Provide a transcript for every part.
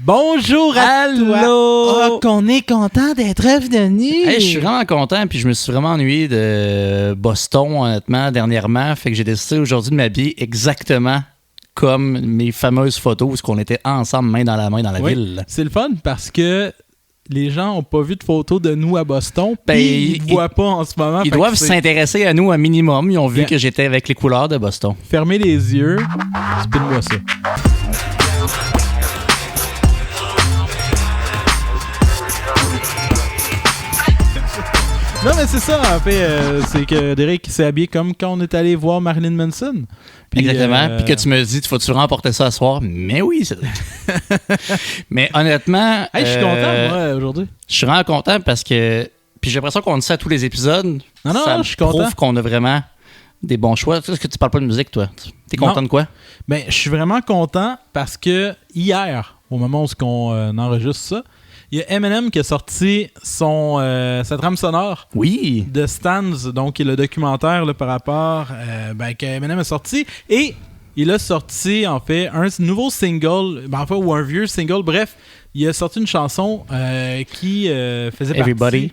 Bonjour à toi! Oh, qu'on est content d'être revenu! Hey, je suis vraiment content, puis je me suis vraiment ennuyé de Boston, honnêtement, dernièrement. Fait que j'ai décidé aujourd'hui de m'habiller exactement comme mes fameuses photos où on était ensemble, main dans la ville. C'est le fun parce que les gens n'ont pas vu de photos de nous à Boston, Ben, puis ils ne voient pas en ce moment. Ils doivent s'intéresser à nous un minimum. Ils ont vu que j'étais avec les couleurs de Boston. Fermez les yeux, spin-moi ça. Non, mais c'est ça, en fait, c'est que Derek s'est habillé comme quand on est allé voir Marilyn Manson. Puis, exactement. Puis que tu me dis, faut-tu remporter ça ce soir? Mais oui, c'est Mais honnêtement... Hey, je suis content, moi, aujourd'hui. Je suis vraiment content parce que... Puis j'ai l'impression qu'on dit ça à tous les épisodes. Non, ça je suis content. prouve qu'on a vraiment des bons choix. Est-ce que tu parles pas de musique, toi? T'es content de quoi? Ben, je suis vraiment content parce que hier, au moment où on enregistre ça, il y a Eminem qui a sorti sa trame sonore de Stans, donc le documentaire là, par rapport qu'Eminem a sorti. Et il a sorti, en fait, un nouveau single, ou un vieux single. Bref, il a sorti une chanson qui faisait partie...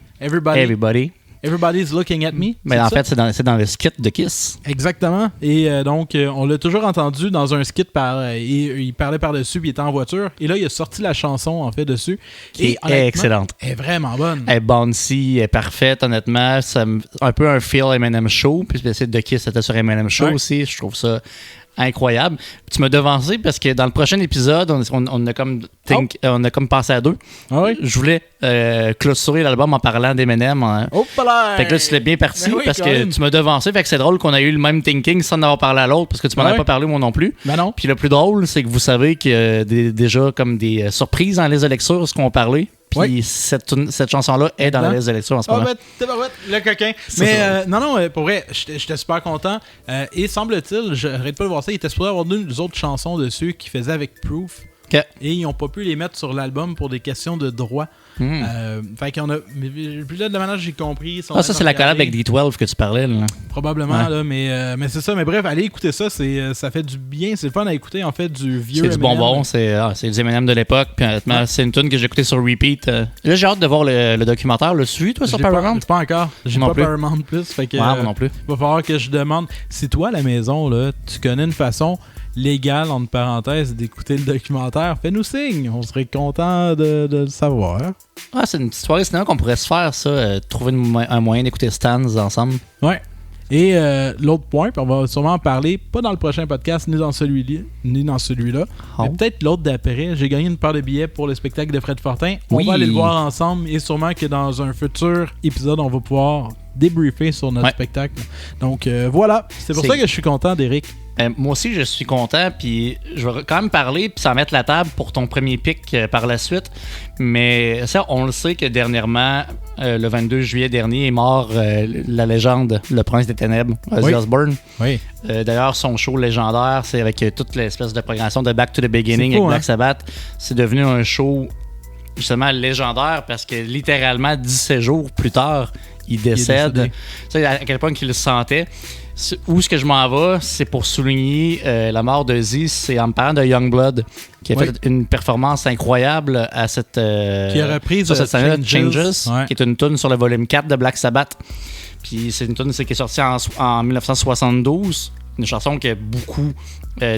Everybody's Looking at Me. Mais en fait, c'est dans le skit de Kiss. Exactement. Et donc, on l'a toujours entendu dans un skit. Il parlait par-dessus, puis il était en voiture. Et là, il a sorti la chanson, en fait, dessus. Qui est excellente. Elle est vraiment bonne. Elle est bouncy, elle est parfaite, honnêtement. C'est un peu un feel Eminem Show. Puis c'est de Kiss, c'était sur Eminem Show aussi. Je trouve ça incroyable. Puis tu m'as devancé parce que dans le prochain épisode, on a comme passé à deux. Ah oui? Je voulais clôturer l'album en parlant d'Eminem. Fait que là, tu l'as bien parti parce que tu m'as devancé. Fait que c'est drôle qu'on a eu le même thinking sans en avoir parlé à l'autre parce que tu m'en as pas parlé moi non plus. Ben non. Puis le plus drôle, c'est que vous savez qu'il y a déjà comme des surprises dans les lectures, ce qu'on parlait. Puis cette chanson-là est dans la liste de lecture en ce moment. Le coquin. Mais non, pour vrai, j'étais super content. Et semble-t-il, j'arrête pas de voir ça, il était supposé avoir deux autres chansons dessus qu'il faisait avec Proof. Okay. Et ils n'ont pas pu les mettre sur l'album pour des questions de droit. Fait qu'on a. Plus là, de la manière que j'ai compris. Ça, c'est la collab avec D12 que tu parlais. Là. Probablement, là, mais c'est ça. Mais bref, allez écouter ça. Ça fait du bien. C'est le fun à écouter, en fait, du vieux. C'est du bonbon. C'est du Eminem de l'époque. Puis honnêtement, c'est une tune que j'ai écoutée sur repeat. Là, j'ai hâte de voir le documentaire. Le suivi, toi, sur Paramount? Pas encore. J'ai pas Paramount Plus. Fait que, moi non plus. Il va falloir que je demande. Si toi, à la maison, là, tu connais une façon légal, entre parenthèses, d'écouter le documentaire, fais-nous signe. On serait content de le savoir. Ah, c'est une petite soirée cinéma qu'on pourrait se faire, ça. Trouver un moyen d'écouter Stans ensemble. Ouais. Et l'autre point, puis on va sûrement en parler, pas dans le prochain podcast, ni dans celui-là, mais peut-être l'autre d'après. J'ai gagné une paire de billets pour le spectacle de Fred Fortin. On va aller le voir ensemble et sûrement que dans un futur épisode, on va pouvoir débriefer sur notre spectacle. Donc voilà, c'est pour ça que je suis content, Derek. Moi aussi, je suis content, puis je vais quand même parler, puis ça va mettre la table pour ton premier pic par la suite. Mais ça, on le sait que dernièrement, le 22 juillet dernier, est mort la légende, le prince des ténèbres, Ozzy Osbourne. Oui. D'ailleurs, son show légendaire, c'est avec toute l'espèce de programmation de Back to the Beginning avec Black Sabbath. C'est devenu un show justement légendaire parce que littéralement 17 jours plus tard, il décède. Tu sais à quel point qu'il le sentait. Où ce que je m'en vais, c'est pour souligner la mort de Ozzy, c'est en me parlant de Youngblood, qui a fait une performance incroyable à cette qui a repris sur cette scène-là, Changes, qui est une tune sur le volume 4 de Black Sabbath. Puis c'est une tune qui est sortie en 1972, une chanson qui a beaucoup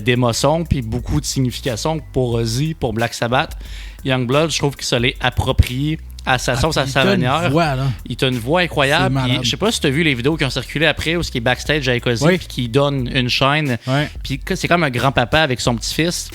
d'émotions puis beaucoup de signification pour Ozzy, pour Black Sabbath. Youngblood, je trouve qu'il se l'est approprié à sa sauce, à sa manière. Il a une voix incroyable. Je sais pas si tu as vu les vidéos qui ont circulé après où ce qui est backstage avec Ozzy puis qui donne une chaîne. Puis c'est comme un grand-papa avec son petit-fils.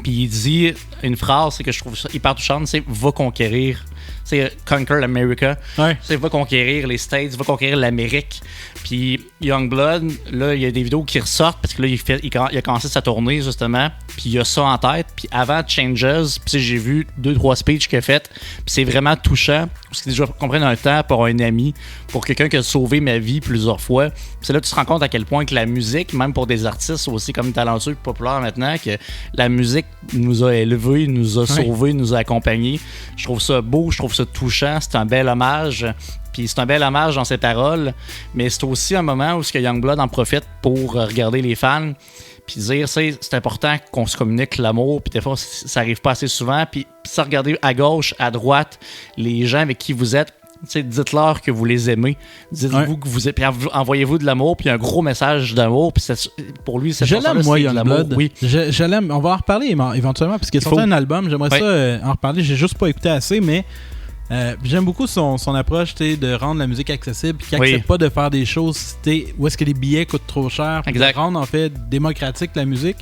Puis il dit une phrase, c'est que je trouve ça hyper touchante, c'est « va conquérir ». C'est « conquer l'America ». C'est « va conquérir les States », « va conquérir l'Amérique ». Puis Youngblood, là, il y a des vidéos qui ressortent parce que là, il a commencé sa tournée, justement. Puis il a ça en tête. Puis avant Changes, puis j'ai vu 2-3 speeches qu'il a fait. Puis c'est vraiment touchant. Parce que déjà, qu'on prenne un temps pour un ami, pour quelqu'un qui a sauvé ma vie plusieurs fois. Puis c'est là que tu te rends compte à quel point que la musique, même pour des artistes aussi comme talentueux et populaires maintenant, que la musique nous a élevés, nous a sauvés, nous a accompagnés. Je trouve ça beau, je trouve ça touchant. C'est un bel hommage. Puis c'est un bel hommage dans ses paroles, mais c'est aussi un moment où Youngblood en profite pour regarder les fans. Puis dire, c'est important qu'on se communique l'amour, puis des fois, ça arrive pas assez souvent. Puis ça, regardez à gauche, à droite, les gens avec qui vous êtes, dites-leur que vous les aimez. Dites-vous que vous êtes. Puis envoyez-vous de l'amour, puis un gros message d'amour. Puis pour lui, c'est je l'aime, moi, Youngblood. Oui. Je l'aime. On va en reparler éventuellement, parce qu'il a sorti un album. J'aimerais ça en reparler. J'ai juste pas écouté assez, mais j'aime beaucoup son approche de rendre la musique accessible, puis qu'il n'accepte pas de faire des choses où est-ce que les billets coûtent trop cher, puis de rendre en fait démocratique la musique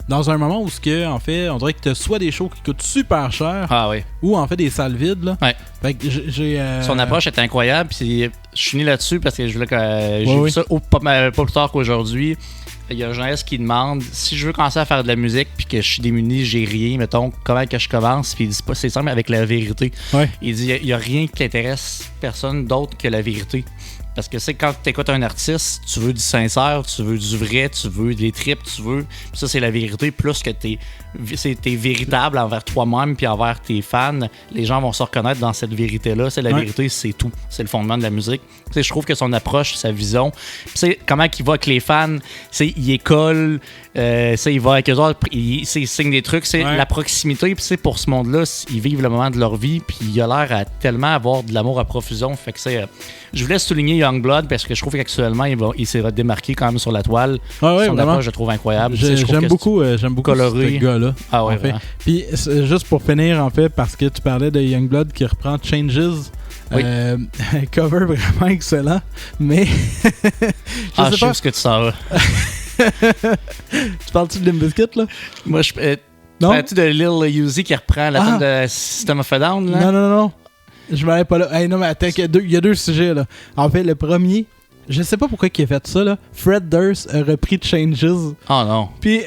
dans un moment où en fait, on dirait que tu as soit des shows qui coûtent super cher, ou en fait des salles vides. Là. Ouais. Fait que son approche est incroyable, puis je suis né là-dessus parce que j'ai vu ça pas plus tard qu'aujourd'hui. Il y a un journaliste qui demande si je veux commencer à faire de la musique puis que je suis démuni, j'ai rien, mettons, comment que je commence? Puis il dit pas, c'est simple avec la vérité. Ouais. Il dit il y a rien qui intéresse personne d'autre que la vérité. Parce que c'est quand tu écoutes un artiste, tu veux du sincère, tu veux du vrai, tu veux des tripes, puis ça c'est la vérité, plus que t'es véritable envers toi-même puis envers tes fans, les gens vont se reconnaître dans cette vérité-là. C'est la vérité, c'est tout. C'est le fondement de la musique. Je trouve que son approche, sa vision, comment il va avec les fans, il école, il va avec eux autres, il signe des trucs, c'est la proximité, puis pour ce monde-là, ils vivent le moment de leur vie, puis il a l'air à tellement avoir de l'amour à profusion. Fait que je voulais souligner Youngblood parce que je trouve qu'actuellement, il s'est démarqué quand même sur la toile. Son approche, je trouve incroyable. J'aime beaucoup coloré. Ce gars-là. Ah ouais, en fait. Puis juste pour finir, en fait, parce que tu parlais de Youngblood qui reprend Changes. Oui. Cover vraiment excellent, mais je sais ce que tu sors. Tu parles-tu de Limp Bizkit, là? Moi, non? Parles-tu de Lil Uzi qui reprend la tune de System of a Down, là? Non. Je m'en allais pas là. Hey, non, mais attends, il y a deux sujets, là. En fait, le premier, je sais pas pourquoi il a fait ça, là. Fred Durst a repris Changes. Oh non. Puis...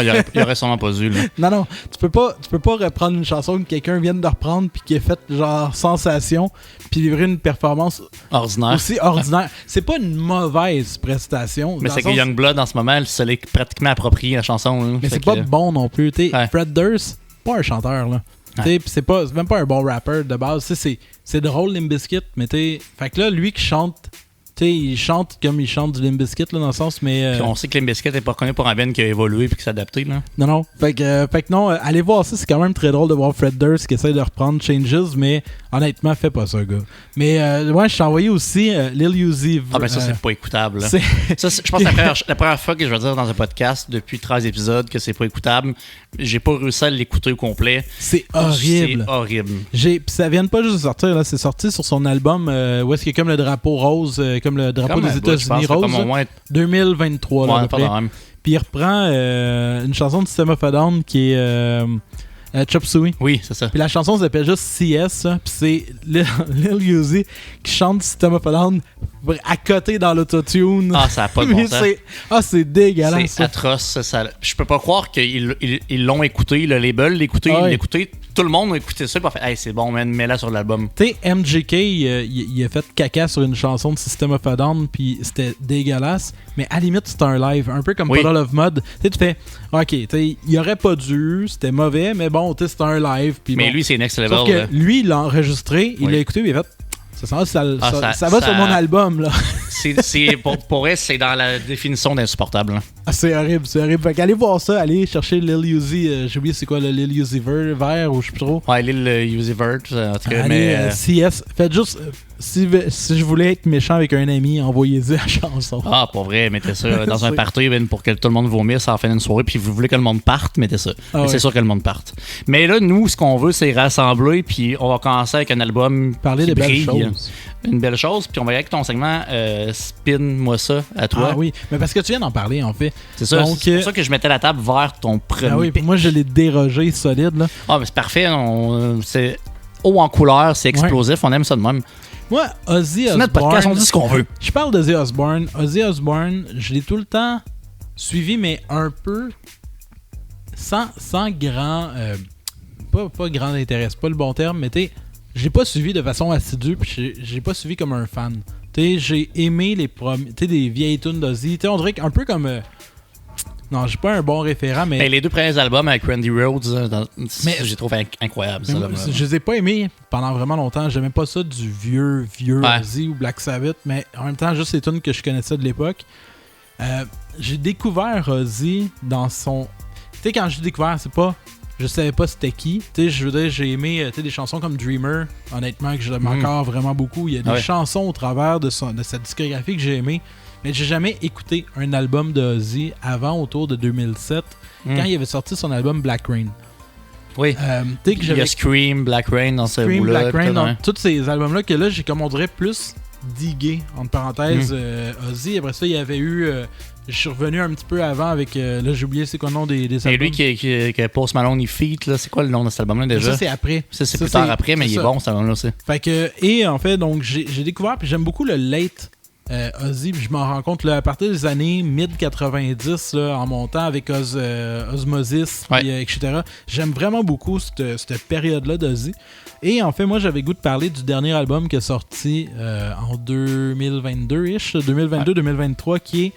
il aurait sûrement pas dû, là. Non, tu peux pas reprendre une chanson que quelqu'un vient de reprendre puis qui a fait genre sensation puis livrer une performance ordinaire. Aussi ordinaire. C'est pas une mauvaise prestation. Mais c'est que Youngblood, en ce moment, il se l'est pratiquement approprié, la chanson. Là. Mais c'est pas bon non plus. Fred Durst, pas un chanteur, là. C'est même pas un bon rapper de base. C'est drôle, Limp Bizkit, mais fait que là, lui qui chante, il chante comme il chante du Limp Bizkit, là, dans le sens, mais... Puis on sait que Limp Bizkit est pas reconnu pour un band qui a évolué puis qui s'est adapté, là. Non. Fait que non, allez voir ça, c'est quand même très drôle de voir Fred Durst qui essaie de reprendre Changes, mais honnêtement, fais pas ça, gars. Mais je t'ai envoyé aussi Lil Uzi. Ben ça, c'est pas écoutable, là. Ça, je pense que la première fois que je vais dire dans un podcast, depuis 13 épisodes, que c'est pas écoutable, j'ai pas réussi à l'écouter au complet. C'est horrible. C'est horrible. Puis ça vient pas juste de sortir, là, c'est sorti sur son album où est-ce qu'il y a comme le drapeau rose, comme le drapeau des États-Unis rose, comme au moins 2023. Là, pas de même. Puis il reprend une chanson de System of a Down qui est Chop Suey. Oui, c'est ça. Puis la chanson s'appelle juste CS, puis c'est Lil Uzi qui chante System of a Down à côté dans l'autotune. Ah, ça a pas de bon sens. C'est dégueulasse. C'est atroce. Je peux pas croire qu'ils l'ont écouté, le label l'écouté, ils l'écoutaient. Tout le monde a écouté ça et a fait hey, c'est bon, man, mets-la sur l'album. Tu sais, MJK, il a fait caca sur une chanson de System of a Down, puis c'était dégueulasse. Mais à la limite, c'était un live, un peu comme Puddle of Mud. Tu fais, ok, il aurait pas dû, c'était mauvais, mais bon, c'était un live. Mais lui, c'est next level. Sauf que lui, il l'a enregistré, il l'a écouté, il a fait. Ça va sur mon album, là. Pour elle, c'est dans la définition d'insupportable. C'est horrible. Fait qu'allez voir ça, allez chercher Lil Uzi. J'ai oublié c'est quoi le Lil Uzi vert ou je sais plus trop. Ouais, Lil Uzi vert, en tout cas. Allez, CS. Faites juste. Si je voulais être méchant avec un ami, envoyez-y la chanson. Ah, pour vrai, mettez ça dans un party pour que tout le monde vomisse en fin d'une soirée, puis vous voulez que le monde parte, mettez ça. C'est sûr que le monde parte. Mais là, nous, ce qu'on veut, c'est rassembler, puis on va commencer avec un album parler de belles choses. Une belle chose, puis on va y aller avec ton segment Spin-moi ça à toi. Ah oui, mais parce que tu viens d'en parler, en fait. C'est ça. Donc, c'est pour ça que je mettais la table vers ton premier. Ah oui, moi, je l'ai dérogé solide, là. Ah, mais c'est parfait. C'est haut en couleur, c'est explosif, on aime ça de même. Moi, Ozzy Osbourne... C'est notre podcast, on dit ce qu'on veut. Je parle d'Ozzy Osbourne. Ozzy Osbourne, je l'ai tout le temps suivi, mais un peu sans grand... pas grand intérêt, c'est pas le bon terme, mais je l'ai pas suivi de façon assidue, puis j'ai pas suivi comme un fan. J'ai aimé les premiers... des vieilles tunes d'Ozzy. On dirait un peu comme... Non, j'ai pas un bon référent, mais... les deux premiers albums avec Randy Rhoads, j'ai trouvé incroyable. Ça, je les ai pas aimés pendant vraiment longtemps. J'aimais pas ça du vieux Ozzy ou Black Sabbath, mais en même temps, juste les tunes que je connaissais de l'époque. j'ai découvert Ozzy dans son... Tu sais, quand j'ai découvert, c'est pas... Je savais pas c'était qui. Tu sais, je veux dire, j'ai aimé des chansons comme Dreamer, honnêtement, que j'aime encore vraiment beaucoup. Il y a des chansons au travers de sa discographie que j'ai aimé. Mais j'ai jamais écouté un album de Ozzy avant, autour de 2007, quand il avait sorti son album Black Rain. Oui. Il y a Scream, Black Rain dans ce bout-là. Black Rain, tous ces albums-là que là, j'ai comme on dirait plus digué, entre parenthèses, Ozzy. Après ça, il y avait eu... je suis revenu un petit peu avant avec... là, j'ai oublié c'est quoi le nom des albums. Et lui qui Post Malone, il feat, là, c'est quoi le nom de cet album-là déjà? Ça, c'est après. C'est plus tard après, mais il est bon cet album-là aussi. Fait que, et en fait, donc, j'ai découvert, puis j'aime beaucoup le late Ozzy, puis je m'en rends compte là, à partir des années mid-90, en montant avec Osmosis, etc. J'aime vraiment beaucoup cette période-là d'Ozzy. Et en fait, moi, j'avais goût de parler du dernier album qui est sorti en 2022-ish, 2022-2023, qui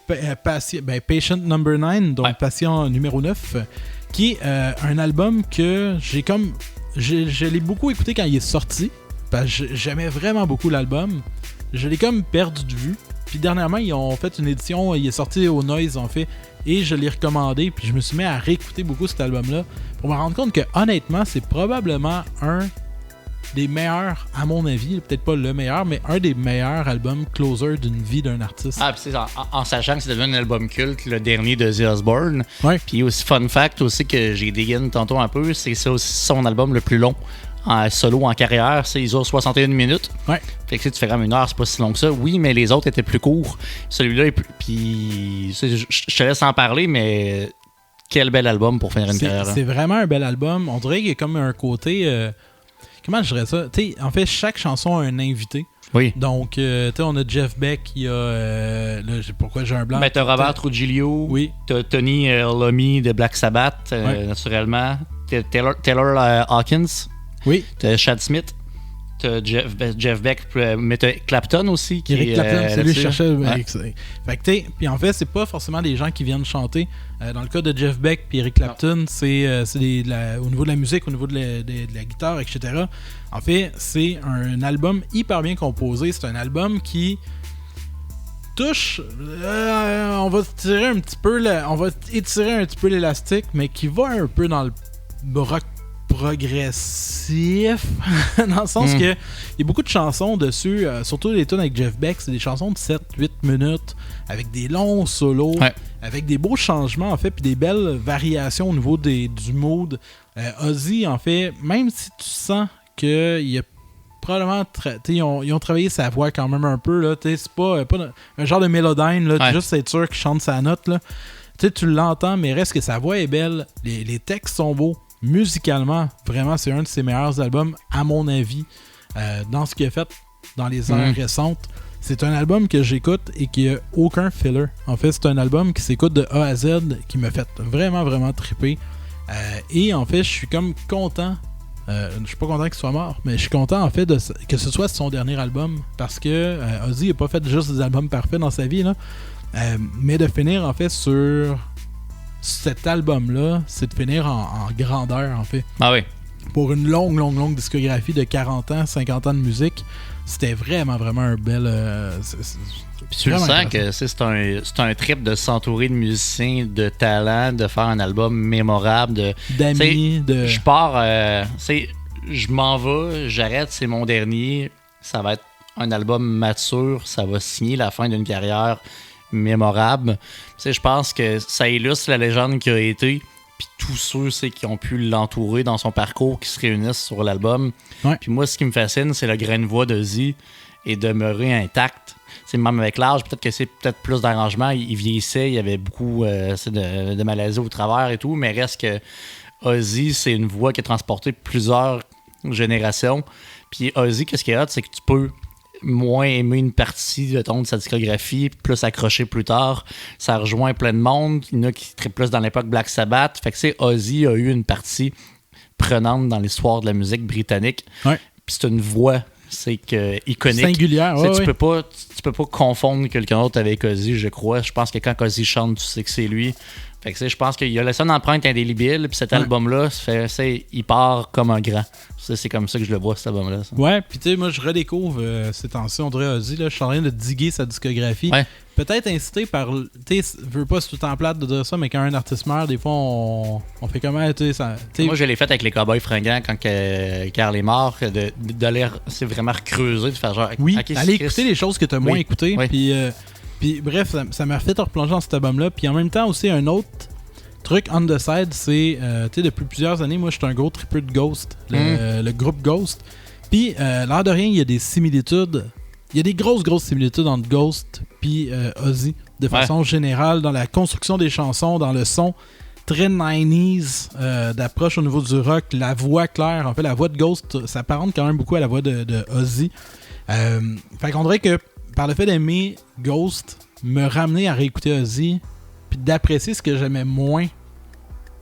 est Patient Number 9, donc Patient numéro 9, qui est un album que je l'ai beaucoup écouté quand il est sorti, parce que j'aimais vraiment beaucoup l'album. Je l'ai comme perdu de vue. Puis dernièrement, ils ont fait une édition, il est sorti au Noise en fait, et je l'ai recommandé, puis je me suis mis à réécouter beaucoup cet album-là pour me rendre compte que honnêtement, c'est probablement un des meilleurs, à mon avis, peut-être pas le meilleur, mais un des meilleurs albums closer d'une vie d'un artiste. Ah, puis en sachant que c'est devenu un album culte, le dernier de The Osbourne. Puis aussi, fun fact aussi que j'ai dégaine tantôt un peu, c'est ça aussi son album le plus long en solo en carrière, il dure 61 minutes. Fait que tu fais comme une heure, c'est pas si long que ça. Oui, mais les autres étaient plus courts. Celui-là est plus... Puis je te laisse en parler, mais quel bel album pour finir une carrière. C'est vraiment un bel album. On dirait qu'il y a comme un côté... comment je dirais ça? En fait, chaque chanson a un invité. Oui. Donc, on a Jeff Beck, il y a... pourquoi j'ai un blanc? Ben, t'as Robert Trujillo. Oui. T'as Tony Iommi de Black Sabbath, naturellement. T'as Taylor Hawkins. Oui. T'as Chad Smith. T'as Jeff Beck. Mais t'as Clapton aussi. Eric Clapton, c'est lui que je cherchais. Fait que puis en fait, c'est pas forcément des gens qui viennent chanter. Dans le cas de Jeff Beck et Eric Clapton, c'est au niveau de la musique, au niveau de la guitare, etc. En fait, c'est un album hyper bien composé. C'est un album qui touche... on va étirer un petit peu l'élastique, mais qui va un peu dans le rock progressif dans le sens que il y a beaucoup de chansons dessus, surtout les tunes avec Jeff Beck, c'est des chansons de 7-8 minutes avec des longs solos, avec des beaux changements en fait, puis des belles variations au niveau du mood. Ozzy en fait, même si tu sens qu'il y a probablement ils ont travaillé sa voix quand même un peu là, c'est pas un genre de mélodine là, juste être sûr qu'il chante sa note là. Tu l'entends, mais reste que sa voix est belle, les textes sont beaux. Musicalement, vraiment, c'est un de ses meilleurs albums, à mon avis, dans ce qu'il a fait dans les heures récentes. C'est un album que j'écoute et qui n'a aucun filler. En fait, c'est un album qui s'écoute de A à Z, qui me fait vraiment, vraiment triper. Et en fait, je suis comme content. Je suis pas content qu'il soit mort, mais je suis content, en fait, que ce soit son dernier album. Parce que Ozzy n'a pas fait juste des albums parfaits dans sa vie, là. Mais de finir, en fait, sur... cet album-là, c'est de finir en grandeur, en fait. Ah oui. Pour une longue discographie de 40 ans, 50 ans de musique, c'était vraiment, vraiment un bel... Puis tu le sens que c'est un trip de s'entourer de musiciens, de talent, de faire un album mémorable. D'amis, de... Je pars... je m'en vais, j'arrête, c'est mon dernier. Ça va être un album mature, ça va signer la fin d'une carrière mémorable. Je pense que ça illustre la légende qui a été, puis tous ceux qui ont pu l'entourer dans son parcours, qui se réunissent sur l'album. Puis moi, ce qui me fascine, c'est le grain de voix d'Ozzy et demeurer intact. Même avec l'âge, peut-être que c'est plus d'arrangement. Il vieillissait, il y avait beaucoup de maladies au travers et tout, mais reste que Ozzy, c'est une voix qui a transporté plusieurs générations. Puis Ozzy, qu'est-ce qu'il y a, c'est que tu peux moins aimer une partie de sa discographie, plus accrocher plus tard. Ça rejoint plein de monde. Il y en a qui trippent plus dans l'époque Black Sabbath. Fait que Ozzy a eu une partie prenante dans l'histoire de la musique britannique. Puis c'est une voix iconique. Singulière, tu peux pas confondre quelqu'un d'autre avec Ozzy, je crois. Je pense que quand Ozzy chante, tu sais que c'est lui. Fait que je pense qu'il a laissé une empreinte indélébile, puis cet album-là, il part comme un grand. C'est comme ça que je le vois, cet album-là. Ça. Ouais, puis tu sais, moi je redécouvre ces temps-ci, on dirait Ozzy, là, je suis en train de diguer sa discographie. Ouais. Peut-être incité par, tu sais, je veux pas c'est tout en plate de dire ça, mais quand un artiste meurt, des fois on fait comment, tu sais, ça. Moi je l'ai fait avec les Cowboys Fringants quand Carl est mort, d'aller c'est vraiment recreuser, de faire genre. Oui, aller écouter les choses que tu as moins écoutées, puis bref, ça m'a fait replonger dans cet album-là. Puis en même temps aussi, un autre truc on the side, c'est, tu sais, depuis plusieurs années, moi, je suis un gros tripeux de Ghost, le groupe Ghost. Puis, l'air de rien, il y a des similitudes. Il y a des grosses similitudes entre Ghost puis Ozzy, de façon générale, dans la construction des chansons, dans le son très 90s d'approche au niveau du rock. La voix claire, en fait, la voix de Ghost, ça s'apparente quand même beaucoup à la voix de Ozzy. Fait qu'on dirait que par le fait d'aimer Ghost, me ramener à réécouter Ozzy, puis d'apprécier ce que j'aimais moins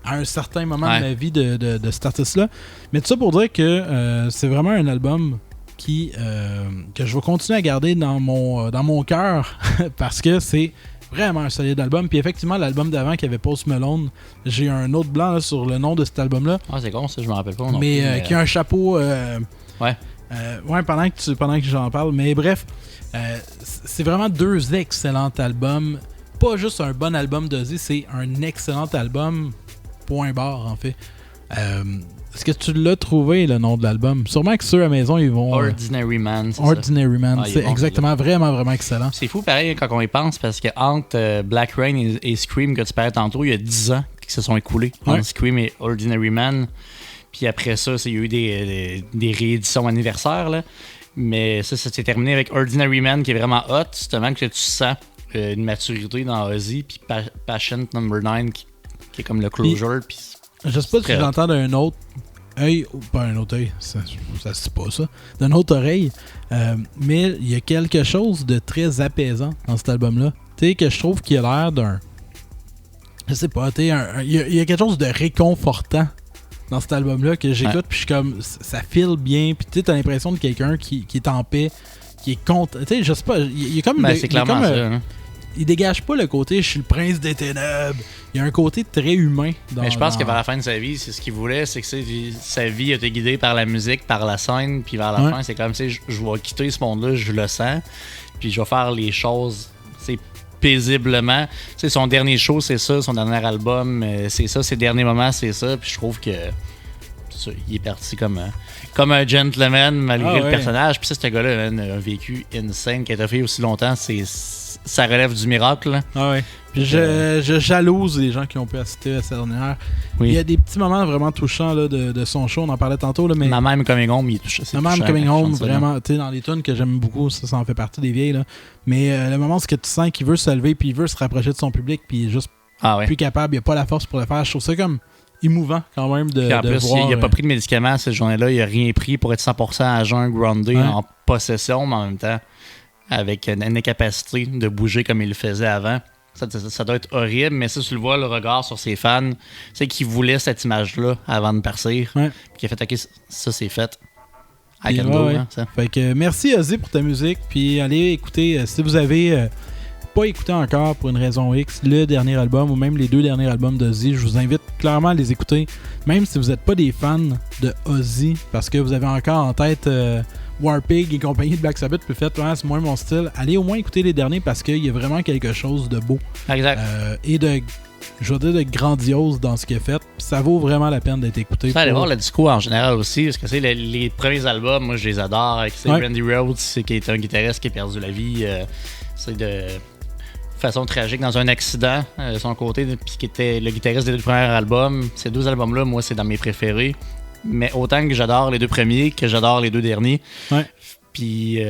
à un certain moment de ma vie de cet artiste-là. Mais tout ça pour dire que c'est vraiment un album que je vais continuer à garder dans mon cœur parce que c'est vraiment un solide album. Puis effectivement, l'album d'avant qui avait Post Malone, j'ai un autre blanc là, sur le nom de cet album-là. Ah, c'est con ça, je me rappelle pas. Mais qui a un chapeau... pendant que j'en parle. Mais bref, c'est vraiment deux excellents albums. Pas juste un bon album d'Ozzy, c'est un excellent album. Point barre, en fait. Est-ce que tu l'as trouvé, le nom de l'album? Sûrement que ceux à la maison, ils vont... Ordinary Man, c'est Ordinary Man, c'est exactement, vraiment excellent. C'est fou, pareil, quand on y pense, parce que entre Black Rain et Scream, que tu parlais tantôt, il y a 10 ans qui se sont écoulés entre Scream et Ordinary Man. Puis après ça, il y a eu des rééditions anniversaires, là. Mais ça s'est terminé avec Ordinary Man, qui est vraiment hot, justement, que tu sens une maturité dans Ozzy, puis Patient Number 9, qui est comme le closure. Puis je sais pas si j'entends d'un autre œil, ou pas un autre œil, ça se dit pas ça, d'une autre oreille, mais il y a quelque chose de très apaisant dans cet album-là. Tu sais, que je trouve qu'il a l'air d'un... Je sais pas, tu sais, il y a quelque chose de réconfortant dans cet album-là que j'écoute, puis je suis comme, ça file bien, puis tu sais, t'as l'impression de quelqu'un qui est en paix, qui est content. Tu sais, je sais pas, il y a comme... c'est clairement ça, hein. Il dégage pas le côté « je suis le prince des ténèbres ». Il y a un côté très humain. Mais je pense que vers la fin de sa vie, c'est ce qu'il voulait, c'est que sa vie a été guidée par la musique, par la scène, puis vers la fin, c'est comme, tu sais, je vais quitter ce monde-là, je le sens, puis je vais faire les choses, paisiblement. Tu sais, son dernier show, c'est ça, son dernier album, c'est ça, ses derniers moments, c'est ça, puis je trouve que il est parti comme un gentleman malgré le personnage. Puis ça, ce gars-là a un vécu insane qui a été fait aussi longtemps. Ça relève du miracle. Là. Ah ouais. Puis je jalouse les gens qui ont pu assister à cette dernière. Oui. Il y a des petits moments vraiment touchants là, de son show. On en parlait tantôt. Là, mais Ma Même Coming Home, il est touchant. Ma Même Coming Home, vraiment, tu sais, dans les tunes que j'aime beaucoup, ça en fait partie des vieilles. Là. Mais le moment où tu sens qu'il veut se lever, puis il veut se rapprocher de son public, puis il est juste plus capable, il n'a pas la force pour le faire. Je trouve ça comme émouvant quand même de en plus, voir... il n'a pas pris de médicaments cette journée-là. Il n'a rien pris pour être 100% à jeun, groundé, en possession, mais en même temps avec une incapacité de bouger comme il le faisait avant. Ça doit être horrible, mais ça, tu le vois, le regard sur ses fans, c'est qu'il voulait cette image-là avant de partir. Puis il a fait « OK, ça c'est fait. I can go, hein, ça. » Fait que merci Ozzy pour ta musique, puis allez écouter, si vous avez... pas écouté encore pour une raison X le dernier album ou même les deux derniers albums d'Ozzy, je vous invite clairement à les écouter, même si vous n'êtes pas des fans de Ozzy, parce que vous avez encore en tête Warpig et compagnie de Black Sabbath, puis faites c'est moins mon style, allez au moins écouter les derniers parce qu'il y a vraiment quelque chose de beau et de, je veux dire, de grandiose dans ce qu'il a fait, puis ça vaut vraiment la peine d'être écouté. Allez voir le disco en général aussi, parce que c'est les premiers albums, moi je les adore, avec Randy Rhoads, qui est un guitariste qui a perdu la vie, c'est de façon tragique dans un accident de son côté, puis qui était le guitariste des deux premiers albums. Ces deux albums-là, moi, c'est dans mes préférés. Mais autant que j'adore les deux premiers, que j'adore les deux derniers. Puis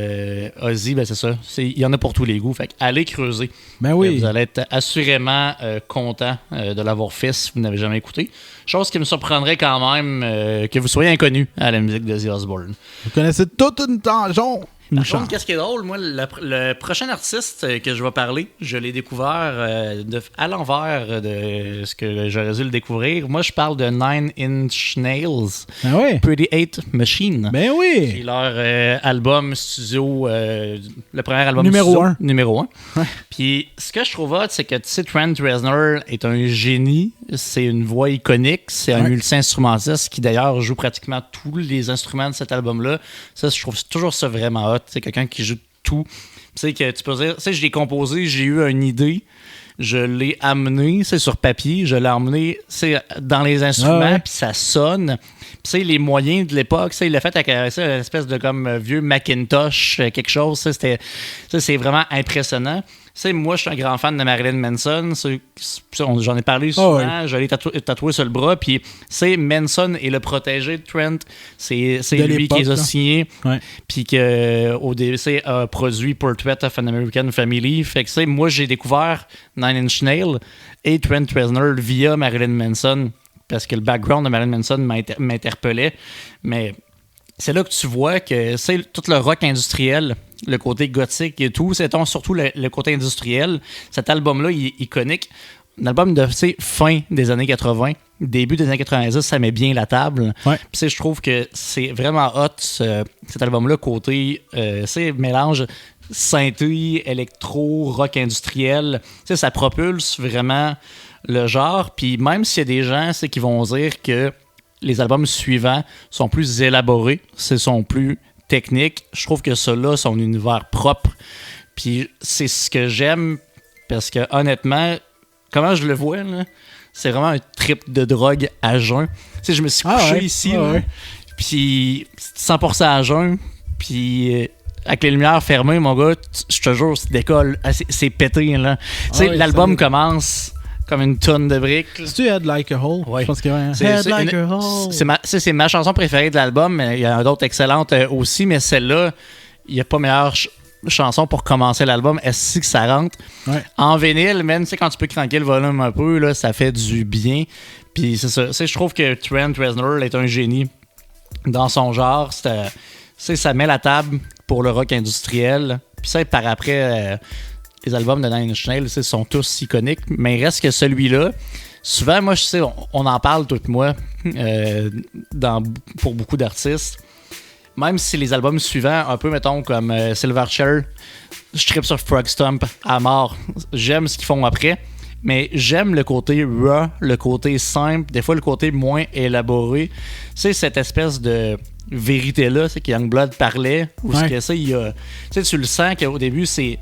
Ozzy, ben c'est ça. Il y en a pour tous les goûts. Fait allez creuser. Ben oui. Vous allez être assurément content de l'avoir fait si vous n'avez jamais écouté. Chose qui me surprendrait quand même que vous soyez inconnu à la musique d'Ozzy Osbourne. Vous connaissez toute une tangente. Par contre, qu'est-ce qui est drôle, moi, le prochain artiste que je vais parler, je l'ai découvert à l'envers de ce que j'aurais dû le découvrir. Moi, je parle de Nine Inch Nails. Ah ouais? Pretty Hate Machine. Ben oui! C'est leur album studio, le premier album numéro studio. Numéro 1. Ouais. Puis, ce que je trouve hot, c'est que, tu sais, Trent Reznor est un génie. C'est une voix iconique. C'est un multi-instrumentiste qui, d'ailleurs, joue pratiquement tous les instruments de cet album-là. Ça, je trouve toujours ça vraiment hot. C'est quelqu'un qui joue tout. Tu sais, que tu peux dire, tu sais, je l'ai composé, j'ai eu une idée, je l'ai amené, c'est sur papier, je l'ai amené, c'est dans les instruments, puis ça sonne. Tu sais, les moyens de l'époque, il l'a fait avec une espèce de comme vieux Macintosh, quelque chose. C'est vraiment impressionnant. sais, moi, je suis un grand fan de Marilyn Manson. J'en ai parlé souvent. Je l'ai tatoué sur le bras. Puis, Manson est le protégé de Trent. C'est lui qui les a signés. Ouais. Puis, au DVC a produit Portrait of an American Family. Fait que, moi, j'ai découvert Nine Inch Nails et Trent Reznor via Marilyn Manson. Parce que le background de Marilyn Manson m'interpellait. Mais c'est là que tu vois que c'est tout le rock industriel, le côté gothique et tout, c'est surtout le côté industriel. Cet album-là, il est iconique. Un album de fin des années 80, début des années 90, ça met bien la table. Ouais. Puis je trouve que c'est vraiment hot, cet album-là, côté mélange synthé, électro, rock industriel. Ça propulse vraiment le genre. Puis même s'il y a des gens qui vont dire que les albums suivants sont plus élaborés, sont plus techniques. Je trouve que ceux-là sont un univers propre. Puis c'est ce que j'aime parce que honnêtement, comment je le vois, là, c'est vraiment un trip de drogue à jeun. Je me suis couché ici, puis 100% à jeun, puis avec les lumières fermées, mon gars, je te jure, c'est décolle, c'est pété. Là. L'album commence comme une tonne de briques. C'est-tu Head Like a Hole? Oui. Je pense que Head Like a Hole. C'est ma chanson préférée de l'album, mais il y en a d'autres excellentes aussi, mais celle-là, il n'y a pas meilleure chanson pour commencer l'album. Est-ce que ça rentre? Ouais. En vinyle, même quand tu peux cranker le volume un peu, là, ça fait du bien. Puis c'est ça. Je trouve que Trent Reznor est un génie dans son genre. Ça met la table pour le rock industriel. Puis ça, par après... les albums de Nine Inch Nails sont tous iconiques, mais il reste que celui-là, souvent, moi, je sais, on en parle, toi et moi, pour beaucoup d'artistes. Même si les albums suivants, un peu, mettons, comme Silverchair, je trippe sur Frogstomp à mort. J'aime ce qu'ils font après, mais j'aime le côté raw, le côté simple, des fois le côté moins élaboré. C'est cette espèce de vérité-là, c'est que Youngblood parlait, ou ce que il y a. Tu le sens qu'au début, c'est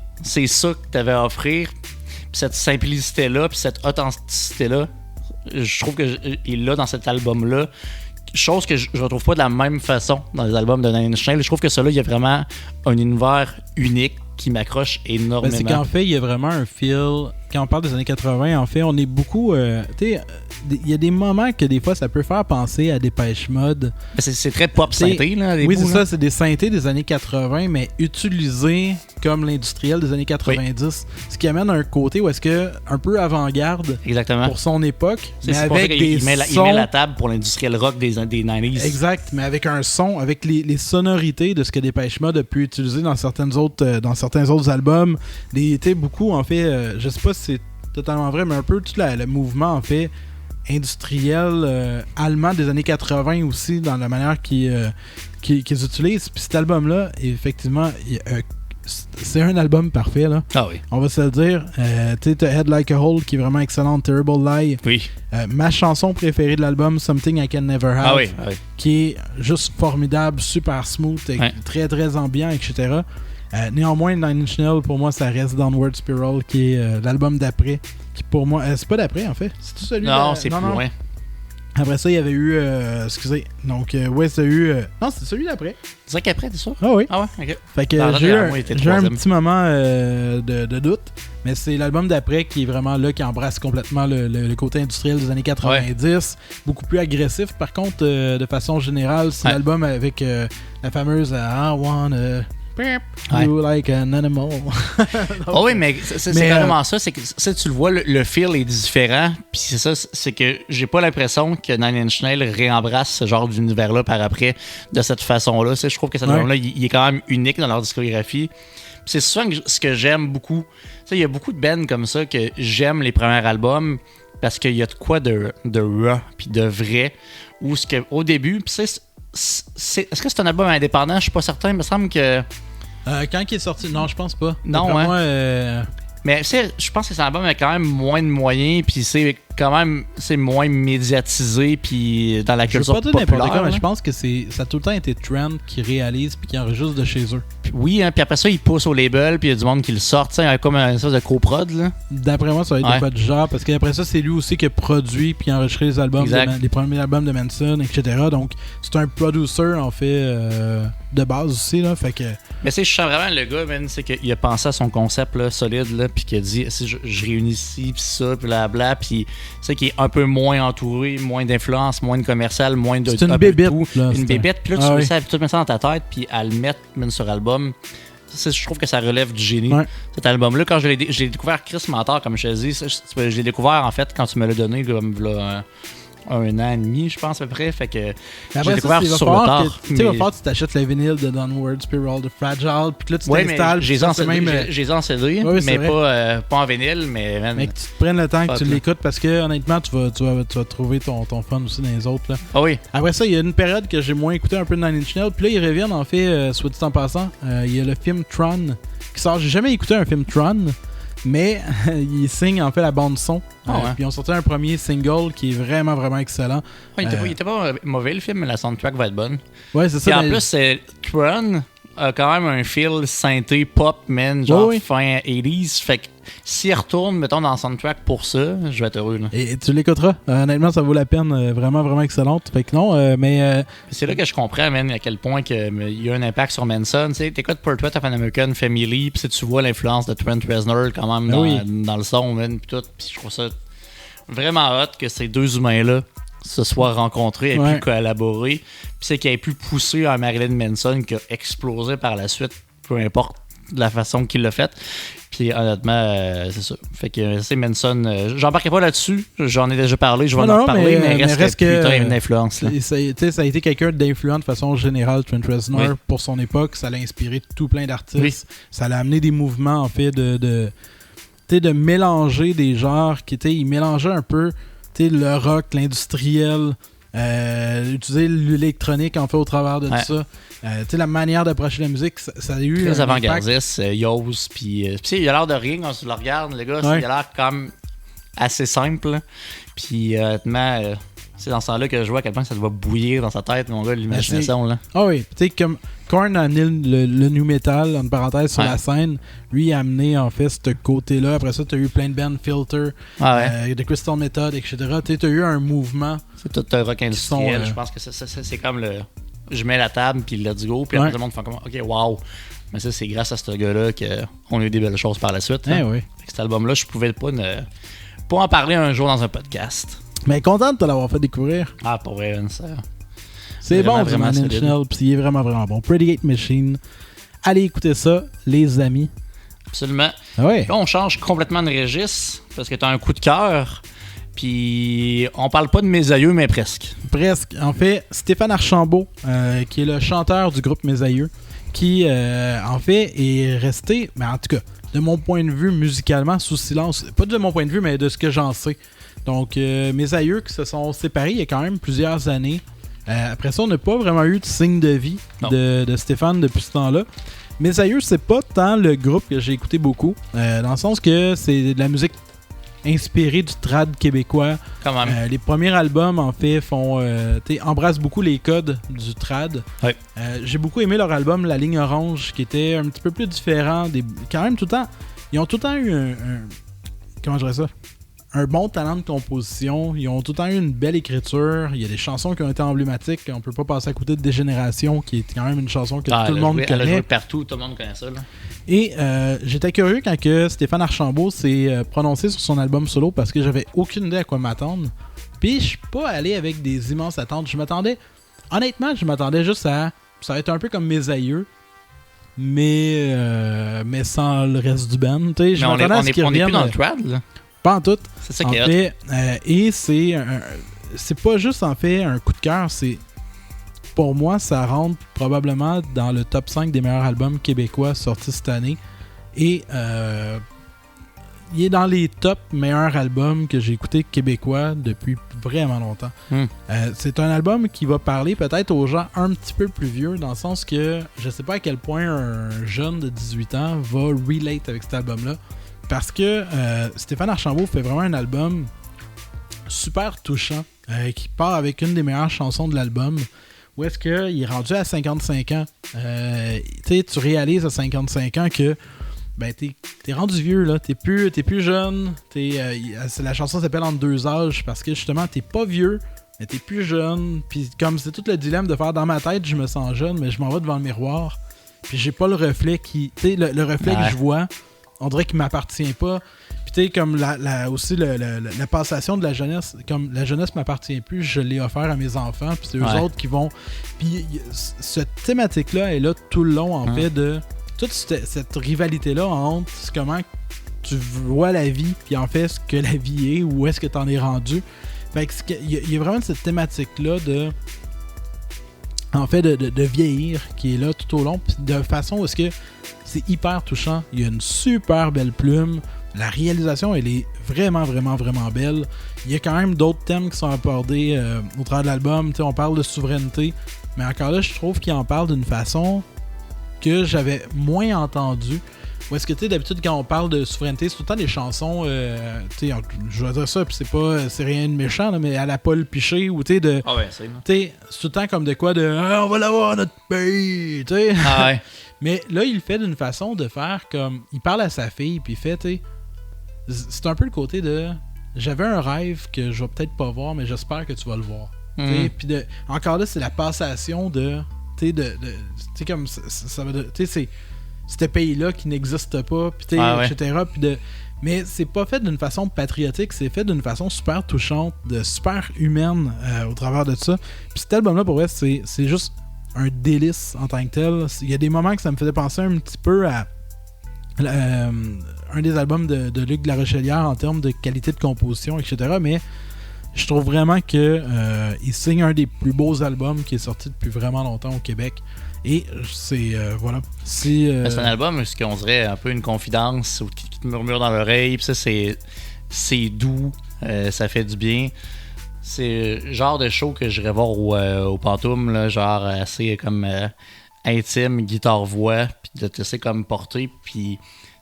ça que tu avais à offrir, puis cette simplicité-là, puis cette authenticité-là, je trouve qu'il l'a dans cet album-là. Chose que je ne retrouve pas de la même façon dans les albums de Nine Inch Nails. Je trouve que celui-là, il y a vraiment un univers unique qui m'accroche énormément. C'est qu'en fait, il y a vraiment un feel. Quand on parle des années 80, en fait, on est beaucoup... il y a des moments que des fois, ça peut faire penser à Dépêche Mode. C'est très pop synthé, là. Oui, c'est ça. C'est des synthés des années 80, mais utilisés comme l'industriel des années 90. Oui. Ce qui amène un côté où est-ce que un peu avant-garde. Exactement. Pour son époque. Mais avec il met la table pour l'industriel rock des 90s. Exact, mais avec un son, avec les sonorités de ce que Dépêche Mode a pu utiliser dans certains autres albums. Beaucoup, en fait, je sais pas si c'est totalement vrai, mais un peu tout le mouvement, en fait, industriel allemand des années 80 aussi, dans la manière qu'ils utilisent. Puis cet album-là, effectivement, c'est un album parfait, là. Ah oui. On va se le dire. Tu sais, t'as Head Like a Hole qui est vraiment excellente, Terrible Lie. Oui. Ma chanson préférée de l'album, Something I Can Never Have, qui est juste formidable, super smooth, très très ambiant, etc. Néanmoins, Nine Inch Nails, pour moi, ça reste Downward Spiral, qui est l'album d'après. Qui pour moi, c'est pas d'après en fait. C'est tout celui Non, c'est plus loin. Après ça, il y avait eu. Excusez. Donc, c'est eu. Non, c'est celui d'après. C'est ça qu'après, t'es sûr? Ah oui. Ah ouais, ok. Fait que j'ai eu un petit moment de doute. Mais c'est l'album d'après qui est vraiment là, qui embrasse complètement le côté industriel des années 90. Ouais. Beaucoup plus agressif. Par contre, de façon générale, c'est l'album avec la fameuse I Wanna You like an animal. Oh oui, mais c'est carrément ça. C'est que ça, tu le vois, le feel est différent. Puis c'est ça, c'est que j'ai pas l'impression que Nine Inch Nails réembrasse ce genre d'univers-là par après de cette façon-là. Je trouve que cet album-là, il est quand même unique dans leur discographie. Puis c'est souvent ce que j'aime beaucoup. Il y a beaucoup de bands comme ça que j'aime les premiers albums parce qu'il y a de quoi de raw puis de vrai. Ou ce que au début, puis est-ce que c'est un album indépendant? Je suis pas certain. Il me semble que quand il est sorti, non, je pense pas. Non, hein? Moi, mais je pense que c'est un album avec quand même moins de moyens, puis c'est quand même moins médiatisé, puis dans la culture populaire. Quoi, mais je pense que ça a tout le temps été Trent qui réalise puis qui enregistre de chez eux. Oui, hein, puis après ça, ils poussent au label, puis il y a du monde qui le sort, comme un espèce de coprod. Là. D'après moi, ça va être de quoi de genre, parce qu'après ça, c'est lui aussi qui a produit puis enregistré les albums, les premiers albums de Manson, etc. Donc, c'est un producer, en fait, de base aussi, là, fait que... Mais je sens vraiment le gars, man, c'est qu'il a pensé à son concept là, solide, là, puis qu'il a dit, je réunis ci, puis ça, puis blabla, puis c'est qu'il est un peu moins entouré, moins d'influence, moins de commercial, moins de... C'est une bébête, là. Une bébête, puis là, tu réussis à tout mettre ça dans ta tête, puis à le mettre, même sur album. Je trouve que ça relève du génie, cet album-là. Quand je l'ai découvert, Chris Mentor, comme je te dis, je l'ai découvert, en fait, quand tu me l'as donné, comme là, un an et demi, je pense, à peu près. Fait que j'ai découvert sur le tard. Tu sais, il va falloir que tu t'achètes les vinyles de Downward Spiral, de Fragile, puis là, tu t'installes. J'ai les en CD, mais pas en vinyle. Mais que tu te prennes le temps que tu l'écoutes, parce que honnêtement, tu vas trouver ton fun aussi dans les autres. Là. Ah oui. Après ça, il y a une période que j'ai moins écouté un peu de Nine Inch Nails, puis là, ils reviennent, en fait, soit dit en passant. Il y a le film Tron qui sort. J'ai jamais écouté un film Tron. Mais ils signent en fait la bande son. Puis ils ont sorti un premier single qui est vraiment, vraiment excellent. Il était pas mauvais le film, mais la soundtrack va être bonne. Ouais, c'est ça. Et en plus, Tron a quand même un feel synthé pop, man, genre fin 80s. Fait que s'il retourne, mettons, dans le soundtrack pour ça, je vais être heureux. Là. Et tu l'écouteras. Honnêtement, ça vaut la peine. Vraiment, vraiment excellente. Fait que non, mais... C'est là que je comprends, man, à quel point il y a un impact sur Manson. Tu sais, t'écoutes Portrait of an American Family, puis tu vois l'influence de Trent Reznor quand même dans le son, man, puis tout. Puis je trouve ça vraiment hot que ces deux humains-là se soient rencontrés et pu collaborer. Puis c'est qu'il ait pu pousser un Marilyn Manson qui a explosé par la suite, peu importe la façon qu'il l'a fait. Puis honnêtement, c'est ça. Fait que c'est Manson. J'embarquerai pas là-dessus. J'en ai déjà parlé. Je vais en reparler, mais reste que une influence. Là. Ça a été quelqu'un d'influent de façon générale, Trent Reznor, pour son époque. Ça l'a inspiré tout plein d'artistes. Oui. Ça l'a amené des mouvements, en fait, de mélanger des genres qui étaient... Il mélangeait un peu le rock, l'industriel, utiliser l'électronique en fait au travers de tout ça. La manière d'approcher la musique, ça a eu très avant-gardiste, Yos, puis il a l'air de rien quand tu le regardes, le gars, il a l'air comme assez simple, puis honnêtement, c'est dans ce temps-là que je vois à quel point ça doit bouillir dans sa tête, mon gars, l'imagination. Là. Ah oui, tu sais, comme Korn a amené le new metal, en parenthèse, sur la scène, lui il a amené en fait ce côté-là. Après ça, tu as eu plein de bands, Filter, de Crystal Method, etc. Tu as eu un mouvement. C'est tout un rock industriel. Je pense que c'est comme le... Je mets la table, puis let's go, puis après tout le monde fait comme OK, wow. Mais ça, c'est grâce à ce gars-là qu'on a eu des belles choses par la suite. Oui. Cet album-là, je pouvais pas en parler un jour dans un podcast. Mais content de te l'avoir fait découvrir. Ah, pour vrai, ça. C'est bon, vraiment Nine puis il est vraiment, vraiment bon. Pretty Hate Machine. Allez écouter ça, les amis. Absolument. Ouais. Là, on change complètement de registre parce que t'as un coup de cœur. Puis on parle pas de Mes Aïeux, mais presque. Presque. En fait, Stéphane Archambault, qui est le chanteur du groupe Mes Aïeux, qui, en fait, est resté, mais en tout cas, de mon point de vue, musicalement, sous silence. Pas de mon point de vue, mais de ce que j'en sais. Donc, Mes Aïeux qui se sont séparés il y a quand même plusieurs années. Après ça, on n'a pas vraiment eu de signe de vie de Stéphane depuis ce temps-là. Mes Aïeux, c'est pas tant le groupe que j'ai écouté beaucoup, dans le sens que c'est de la musique inspirée du trad québécois. Quand même. Les premiers albums, en fait, embrassent beaucoup les codes du trad. Ouais. J'ai beaucoup aimé leur album La Ligne Orange, qui était un petit peu plus différent. Quand même, tout le temps, ils ont tout le temps eu comment je dirais ça? Un bon talent de composition. Ils ont tout le temps eu une belle écriture. Il y a des chansons qui ont été emblématiques. On peut pas passer à côté de Dégénération, qui est quand même une chanson que tout le monde connaît. Elle a joué partout, tout le monde connaît ça. Là. Et j'étais curieux quand Stéphane Archambault s'est prononcé sur son album solo parce que j'avais aucune idée à quoi m'attendre. Puis je suis pas allé avec des immenses attentes. Honnêtement, je m'attendais juste à... Ça va être un peu comme Mes Aïeux. mais sans le reste du band. Tu sais, je m'attendais à ce qu'ils reviennent. On n'est plus dans le trad, là. Pas en tout. C'est ça qui est fait, et c'est pas juste en fait un coup de cœur, c'est pour moi ça rentre probablement dans le top 5 des meilleurs albums québécois sortis cette année et il est dans les top meilleurs albums que j'ai écoutés québécois depuis vraiment longtemps. C'est un album qui va parler peut-être aux gens un petit peu plus vieux, dans le sens que je sais pas à quel point un jeune de 18 ans va relate avec cet album-là. Parce que Stéphane Archambault fait vraiment un album super touchant qui part avec une des meilleures chansons de l'album où est-ce qu'il est rendu à 55 ans. Tu réalises à 55 ans que ben, t'es rendu vieux, là. T'es plus jeune. La chanson s'appelle Entre deux âges parce que justement, t'es pas vieux, mais t'es plus jeune. Puis comme c'est tout le dilemme de faire dans ma tête, je me sens jeune, mais je m'en vais devant le miroir. Puis j'ai pas le reflet qui. Tu sais, le reflet que je vois. On dirait qu'il m'appartient pas. Puis tu sais, comme aussi la passation de la jeunesse, comme la jeunesse m'appartient plus, je l'ai offert à mes enfants, puis c'est eux autres qui vont... Puis cette thématique-là est là tout le long, en fait, de toute cette rivalité-là entre comment tu vois la vie, puis en fait, ce que la vie est, où est-ce que t'en es rendu. Fait que il y a vraiment cette thématique-là de... En fait, de vieillir, qui est là tout au long, puis de façon où est-ce que c'est hyper touchant. Il y a une super belle plume. La réalisation, elle est vraiment, vraiment, vraiment belle. Il y a quand même d'autres thèmes qui sont abordés au travers de l'album. T'sais, on parle de souveraineté, mais encore là, je trouve qu'il en parle d'une façon que j'avais moins entendue. Ou est-ce que, tu sais, d'habitude, quand on parle de souveraineté, c'est tout le temps des chansons, tu sais, je vais dire ça, puis c'est rien de méchant, là, mais à la Paul Piché, ou tu sais, de... Ah ouais, c'est tout le temps comme de quoi, on va l'avoir, notre pays, tu sais. Ah ouais. Mais là, il le fait d'une façon de faire comme... Il parle à sa fille, puis il fait, tu sais... C'est un peu le côté de... J'avais un rêve que je vais peut-être pas voir, mais j'espère que tu vas le voir. Puis encore là, c'est la passation de... Tu sais, comme... Ça va de... Tu sais, c'est... Ce pays-là qui n'existe pas, puis etc. Mais c'est pas fait d'une façon patriotique, c'est fait d'une façon super touchante, super humaine au travers de ça. Puis cet album-là, pour vrai, c'est juste un délice en tant que tel. Il y a des moments que ça me faisait penser un petit peu à un des albums de Luc de la Rochelière en termes de qualité de composition, etc. Mais je trouve vraiment que il signe un des plus beaux albums qui est sorti depuis vraiment longtemps au Québec. Et c'est voilà. C'est un album ce qu'on dirait un peu une confidence qui te murmure dans l'oreille. Puis ça, c'est doux, ça fait du bien. C'est le genre de show que j'irais voir au Pantoum, là, genre assez comme intime, guitare-voix, puis de te laisser comme porter. Puis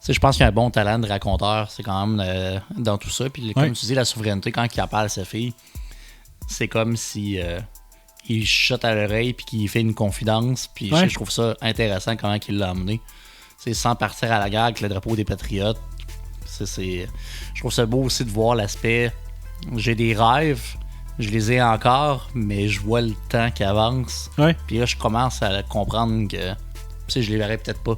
je pense qu'il y a un bon talent de raconteur, c'est quand même dans tout ça. Puis comme tu dis, la souveraineté, quand il en parle à sa fille, c'est comme si il chuchote à l'oreille puis qu'il fait une confidence. Puis je trouve ça intéressant comment il l'a amené. C'est sans partir à la guerre avec le drapeau des Patriotes. Je trouve ça beau aussi de voir l'aspect. J'ai des rêves, je les ai encore, mais je vois le temps qui avance. Puis là, je commence à comprendre que je les verrai peut-être pas.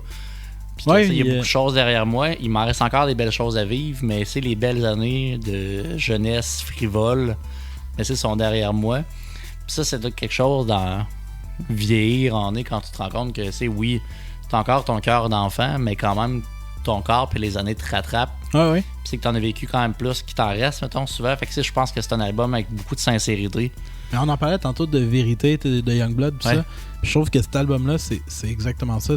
Puis il y a beaucoup de choses derrière moi. Il m'en reste encore des belles choses à vivre, mais c'est les belles années de jeunesse frivole. Mais sont derrière moi. Puis ça, c'est quelque chose dans vieillir en est quand tu te rends compte que oui, t'as encore ton cœur d'enfant, mais quand même ton corps puis les années te rattrapent. Puis c'est que t'en as vécu quand même plus qu'il t'en reste, mettons, souvent. Fait que je pense que c'est un album avec beaucoup de sincérité. Mais on en parlait tantôt de vérité, de Youngblood, tout ça. Je trouve que cet album-là, c'est exactement ça.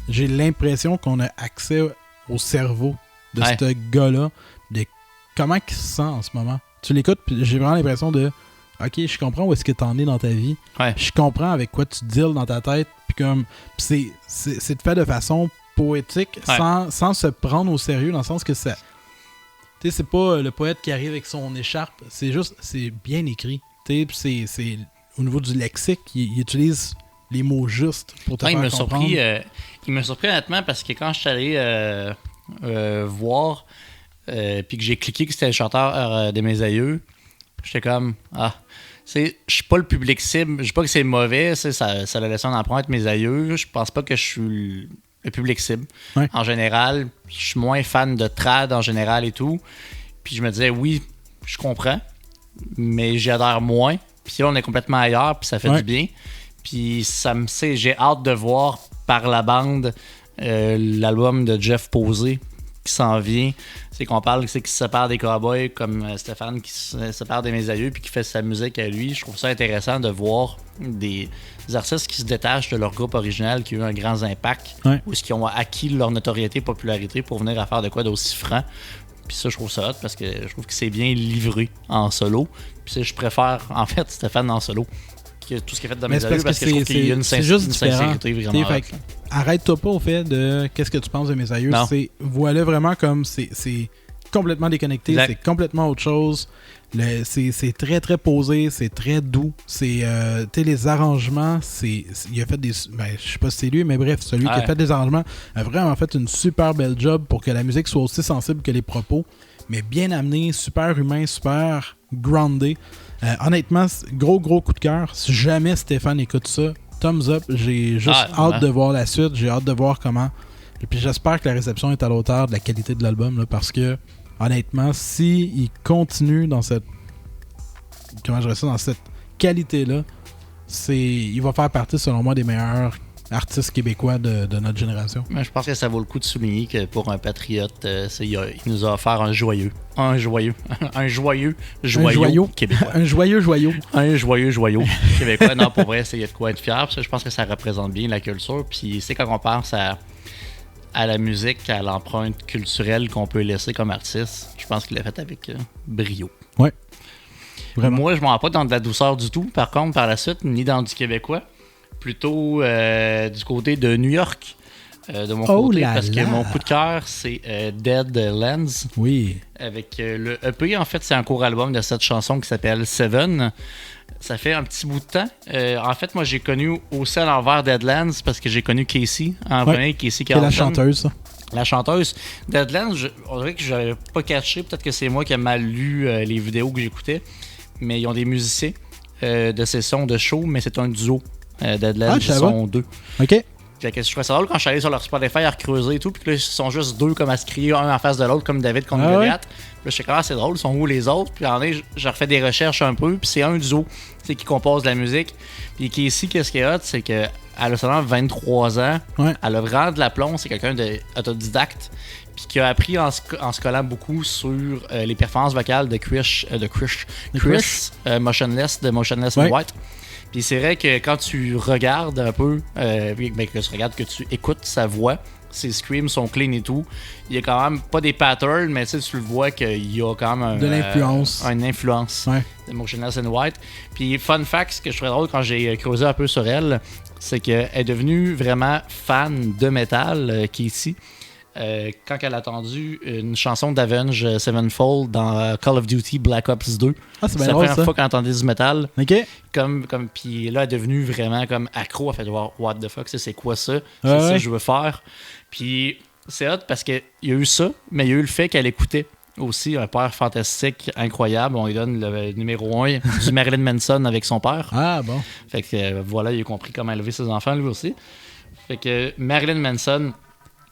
J'ai l'impression qu'on a accès au cerveau de ce gars-là, de comment il se sent en ce moment. Tu l'écoutes, puis j'ai vraiment l'impression de OK, je comprends où est-ce que t'en es dans ta vie. Je comprends avec quoi tu deals dans ta tête. Puis comme c'est fait de façon poétique, sans se prendre au sérieux, dans le sens que ça... Tu sais, c'est pas le poète qui arrive avec son écharpe. C'est bien écrit. Tu sais, c'est au niveau du lexique, il utilise les mots justes pour te faire comprendre. Il m'a surpris honnêtement parce que quand je suis allé voir puis que j'ai cliqué que c'était le chanteur de mes aïeux, j'étais comme je suis pas le public cible. Je dis pas que c'est mauvais, ça a laissé en empreinte mes aïeux. Je pense pas que je suis le public cible. En général, je suis moins fan de trad en général et tout. Puis je me disais oui, je comprends, mais j'adhère moins. Puis là on est complètement ailleurs, puis ça fait du bien. Puis j'ai hâte de voir par la bande l'album de Jeff Posey qui s'en vient. C'est qu'on parle, c'est qu'il se sépare des cowboys comme Stéphane qui se sépare des Mes Aïeux puis qui fait sa musique à lui. Je trouve ça intéressant de voir des artistes qui se détachent de leur groupe original, qui ont eu un grand impact, ou qui ont acquis leur notoriété, popularité pour venir à faire de quoi d'aussi franc. Puis ça, je trouve ça hot parce que je trouve que c'est bien livré en solo. Puis ça, je préfère, en fait, Stéphane en solo que tout ce qu'il a fait dans Mes Aïeux parce que je trouve qu'il y a une sincérité vraiment hot. Arrête-toi pas au fait de qu'est-ce que tu penses de Mes Aïeux. Vois-le vraiment comme c'est complètement déconnecté, c'est complètement autre chose. C'est très très posé, c'est très doux. Les arrangements, il a fait des. Je sais pas si c'est lui, mais bref, celui qui a fait des arrangements a vraiment fait une super belle job pour que la musique soit aussi sensible que les propos, mais bien amené, super humain, super groundé. Honnêtement, gros coup de cœur. Si jamais Stéphane écoute ça, thumbs up. J'ai juste hâte de voir la suite. J'ai hâte de voir comment. Et puis j'espère que la réception est à la hauteur de la qualité de l'album là, parce que honnêtement, s'il continue dans cette dans cette qualité-là, il va faire partie, selon moi, des meilleurs artistes québécois de notre génération. Mais je pense que ça vaut le coup de souligner que pour un patriote, il nous a offert un joyeux québécois. Un joyeux québécois. Non, pour vrai, il y a de quoi être fier. Parce que je pense que ça représente bien la culture. Puis c'est quand on pense à la musique, à l'empreinte culturelle qu'on peut laisser comme artiste, je pense qu'il l'a fait avec brio. Ouais. Vraiment. Moi, je ne m'en vais pas dans de la douceur du tout, par contre, par la suite, ni dans du québécois. Plutôt du côté de New York, de mon côté, parce que mon coup de cœur, c'est Dead Lands. Oui. Avec le EP, en fait, c'est un court album de cette chanson qui s'appelle Seven. Ça fait un petit bout de temps. En fait, moi, j'ai connu aussi à l'envers Deadlands parce que j'ai connu Casey en premier, Casey Carlton. C'est la chanteuse, ça. La chanteuse. Deadlands, on dirait que je n'avais pas catché. Peut-être que c'est moi qui ai mal lu les vidéos que j'écoutais. Mais ils ont des musiciens de sessions de show, mais c'est un duo. Deadlands, ils sont deux. OK. Fait que je trouvais ça drôle quand je suis allé sur leur Spotify à recreuser et tout, puis là, ils sont juste deux comme à se crier un en face de l'autre, comme David contre Goliath. Puis là, je sais comment c'est drôle, ils sont où les autres? Puis en fait, j'ai refait des recherches un peu, puis c'est un duo qui compose la musique. Puis Casey, qu'est-ce qu'il y a, c'est qu'elle a seulement 23 ans, elle a vraiment de l'aplomb, c'est quelqu'un d'autodidacte, puis qui a appris en se collant beaucoup sur les performances vocales de Chris Motionless, de Motionless in White. Puis c'est vrai que quand tu regardes un peu, que tu écoutes sa voix, ses screams sont clean et tout, il y a quand même pas des patterns, mais tu le vois qu'il y a quand même de l'influence. Une influence de Motionless in White. Puis fun fact, ce que je trouvais drôle quand j'ai creusé un peu sur elle, c'est qu'elle est devenue vraiment fan de métal, Casey. Quand elle a entendu une chanson d'Avenged Sevenfold dans Call of Duty Black Ops 2. C'est la première fois qu'elle entendait du métal. OK. Puis là, elle est devenue vraiment comme accro. Elle fait voir what the fuck, c'est quoi ça? C'est ça que je veux faire. Puis c'est hot parce qu'il y a eu ça, mais il y a eu le fait qu'elle écoutait aussi un père fantastique, incroyable. On lui donne le numéro 1 du Marilyn Manson avec son père. Ah bon. Fait que voilà, il a compris comment élever ses enfants lui aussi. Fait que Marilyn Manson,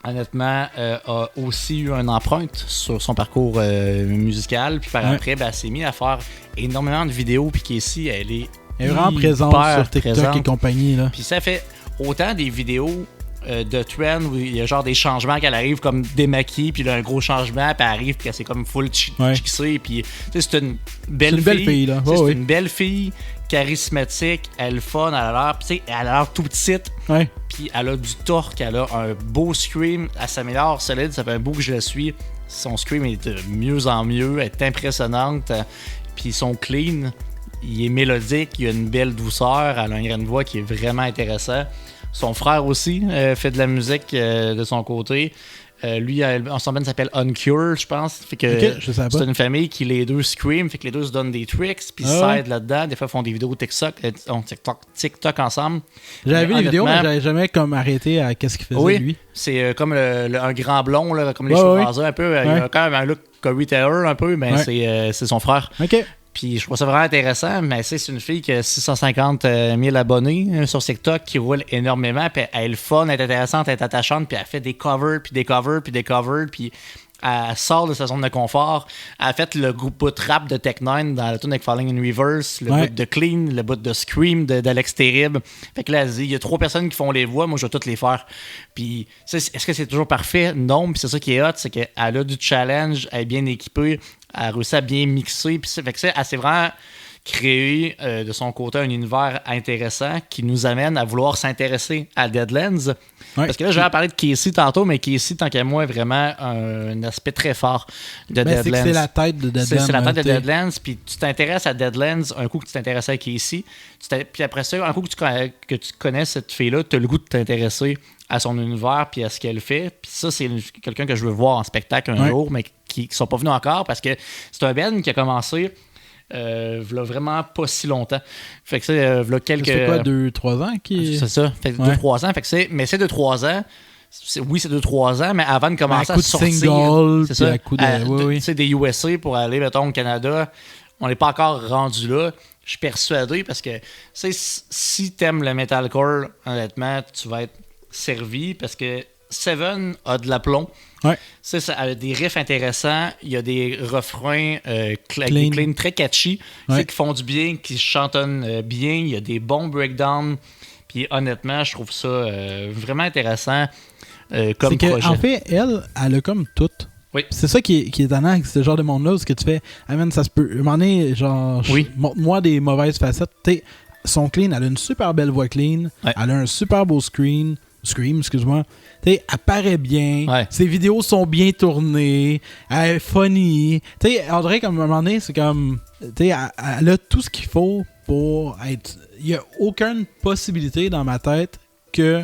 honnêtement, a aussi eu une empreinte sur son parcours musical. Puis par après, elle s'est mise à faire énormément de vidéos. Puis Casey, elle est vraiment présente sur TikTok et compagnie. Là. Puis ça fait autant des vidéos de trend où il y a genre des changements qu'elle arrive comme démaquillée, puis là, un gros changement, puis elle arrive, puis elle s'est comme full chixée. Puis c'est une belle fille. Là. C'est une belle fille, charismatique, elle fun, elle a l'air tout petite. Puis elle a du torque, elle a un beau scream, elle s'améliore solide, ça fait un bout que je la suis. Son scream est de mieux en mieux, elle est impressionnante, puis son clean, il est mélodique, il a une belle douceur, elle a un grain de voix qui est vraiment intéressant. Son frère aussi fait de la musique de son côté. Lui, son band s'appelle Uncure, je pense. Fait que c'est une famille qui les deux scream, fait que les deux se donnent des tricks, puis s'aident là-dedans. Des fois, ils font des vidéos TikTok ensemble. J'avais vu les vidéos, mais j'avais jamais comme arrêté à qu'est-ce qu'il faisait lui. C'est comme un grand blond, là, comme les cheveux rasés un peu. Il a quand même un look Corey Taylor un peu, mais c'est son frère. OK. Puis je trouve ça vraiment intéressant, mais c'est une fille qui a 650 000 abonnés sur TikTok, qui roule énormément, puis elle est fun, elle est intéressante, elle est attachante, puis elle fait des covers, puis des covers, puis des covers, puis Elle sort de sa zone de confort. Elle a fait le bout de rap de Tech9 dans la tune avec Falling in Reverse, le bout de Clean, le bout de Scream d'Alex Terrible. Fait que là, elle dit, il y a 3 personnes qui font les voix, moi je vais toutes les faire. Puis, est-ce que c'est toujours parfait? Non, puis c'est ça qui est hot, c'est qu'elle a du challenge, elle est bien équipée, elle a réussi à bien mixer. Puis fait que elle s'est vraiment créé de son côté un univers intéressant qui nous amène à vouloir s'intéresser à Deadlands. Ouais. Parce que là, j'avais parlé de Casey tantôt, mais Casey, tant qu'à moi, est vraiment un aspect très fort de Deadlands. C'est la tête de Deadlands. C'est la tête de Deadlands, puis tu t'intéresses à Deadlands un coup que tu t'intéresses à Casey, puis après ça, un coup que tu connais cette fille-là, tu as le goût de t'intéresser à son univers puis à ce qu'elle fait. Puis ça, c'est quelqu'un que je veux voir en spectacle un jour, mais qui ne sont pas venus encore parce que c'est un band qui a commencé v'là vraiment pas si longtemps. Fait que ça, v'là quelques... Ça fait quoi, 2-3 ans? C'est ça, fait 2-3 ans. Fait que mais c'est 2-3 ans. Oui, c'est 2-3 ans, mais avant de commencer à sortir... Single, c'est ça, oui. Des USA pour aller, mettons, au Canada, on n'est pas encore rendu là. Je suis persuadé parce que si t'aimes le metalcore, honnêtement, tu vas être servi parce que Seven a de l'aplomb. Ouais. Ça a des riffs intéressants. Il y a des refrains clean, très catchy, qui font du bien, qui chantonnent bien. Il y a des bons breakdowns. Puis honnêtement, je trouve ça vraiment intéressant comme projet. En fait, elle a comme tout. Oui. C'est ça qui est étonnant avec ce genre de monde-là, parce que tu fais, ça se peut. À un moment donné, genre, montre-moi des mauvaises facettes. Son clean, elle a une super belle voix clean. Ouais. Elle a un super beau scream, excuse-moi. Elle paraît bien. Ouais. Ses vidéos sont bien tournées. Elle est funny. On dirait comme à un moment donné, c'est comme. Elle a tout ce qu'il faut pour être. Il n'y a aucune possibilité dans ma tête que.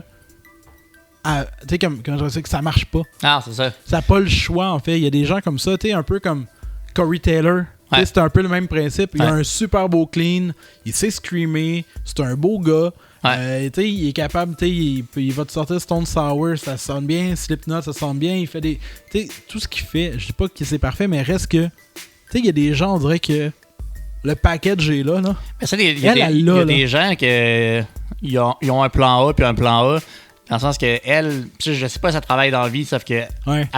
Comme je sais que ça marche pas. Ah, c'est ça. Ça n'a pas le choix, en fait. Il y a des gens comme ça, un peu comme Corey Taylor. Ouais. C'est un peu le même principe. Il a un super beau clean. Il sait screamer. C'est un beau gars. Ouais. Il est capable, il va te sortir Stone Sour, ça sonne bien, Slipknot, ça sonne bien, il fait des. Tout ce qu'il fait, je dis pas que c'est parfait, mais reste que. Il y a des gens, on dirait que le package est là. Il y a des gens qui ont un plan A puis un plan A. Dans le sens que elle, je sais pas si elle travaille dans la vie, sauf qu'elle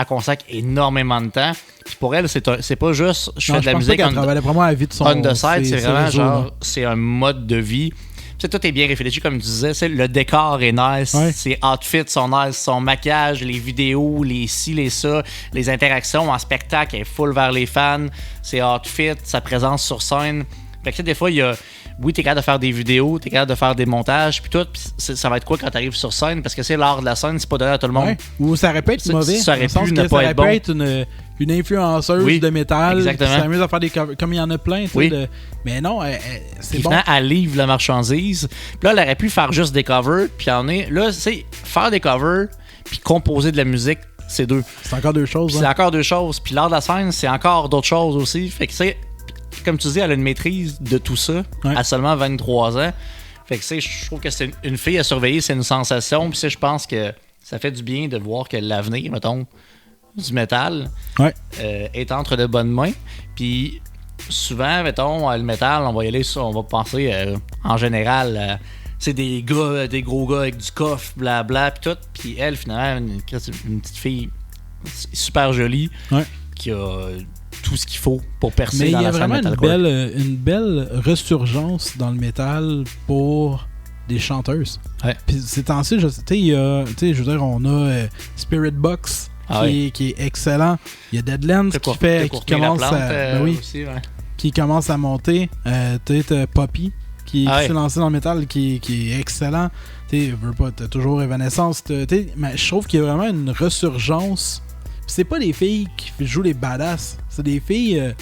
consacre énormément de temps. Puis pour elle, c'est pas juste je fais de la musique on the side, c'est vraiment genre c'est un mode de vie. Tout est bien réfléchi, comme tu disais. Le décor est nice. Ouais. Ses outfits sont nice. Son maquillage, les vidéos, les ci, les ça, les interactions en spectacle, elle est full vers les fans. Ses outfits, sa présence sur scène. Fait que des fois, il y a... Oui, t'es capable de faire des vidéos, t'es capable de faire des montages, puis tout. Pis ça va être quoi quand t'arrives sur scène? Parce que c'est l'art de la scène, c'est pas donné à tout le monde. Ouais. Ou ça aurait pu être mauvais. Ça aurait pu ne pas être bon. Ça aurait pu être une influenceuse de métal. Exactement. Qui s'amuse à faire des covers, comme il y en a plein. Mais non, c'est bon. Finalement, elle livre la marchandise. Puis là, elle aurait pu faire juste des covers. Puis là, c'est faire des covers, puis composer de la musique, c'est deux. C'est encore deux choses. C'est encore deux choses. Puis l'art de la scène, c'est encore d'autres choses aussi. Fait que comme tu dis, elle a une maîtrise de tout ça à seulement 23 ans. Fait que je trouve que c'est une fille à surveiller, c'est une sensation. Puis je pense que ça fait du bien de voir que l'avenir, mettons, du métal est entre de bonnes mains. Puis souvent, mettons, le métal, on va y aller sur, on va penser en général, c'est des gros gars avec du coffre, blabla, puis tout. Puis elle, finalement, une petite fille super jolie qui a tout ce qu'il faut pour percer dans la scène metalcore. Mais il y a vraiment une belle ressurgence dans le métal pour des chanteuses. Ouais. Puis ces temps-ci, je veux dire, on a Spirit Box qui est excellent. Il y a Deadlands qui commence à monter. T'as Poppy qui s'est lancé dans le métal qui est excellent. T'as toujours Evanescence. Mais je trouve qu'il y a vraiment une ressurgence. C'est pas des filles qui jouent les badass, c'est des filles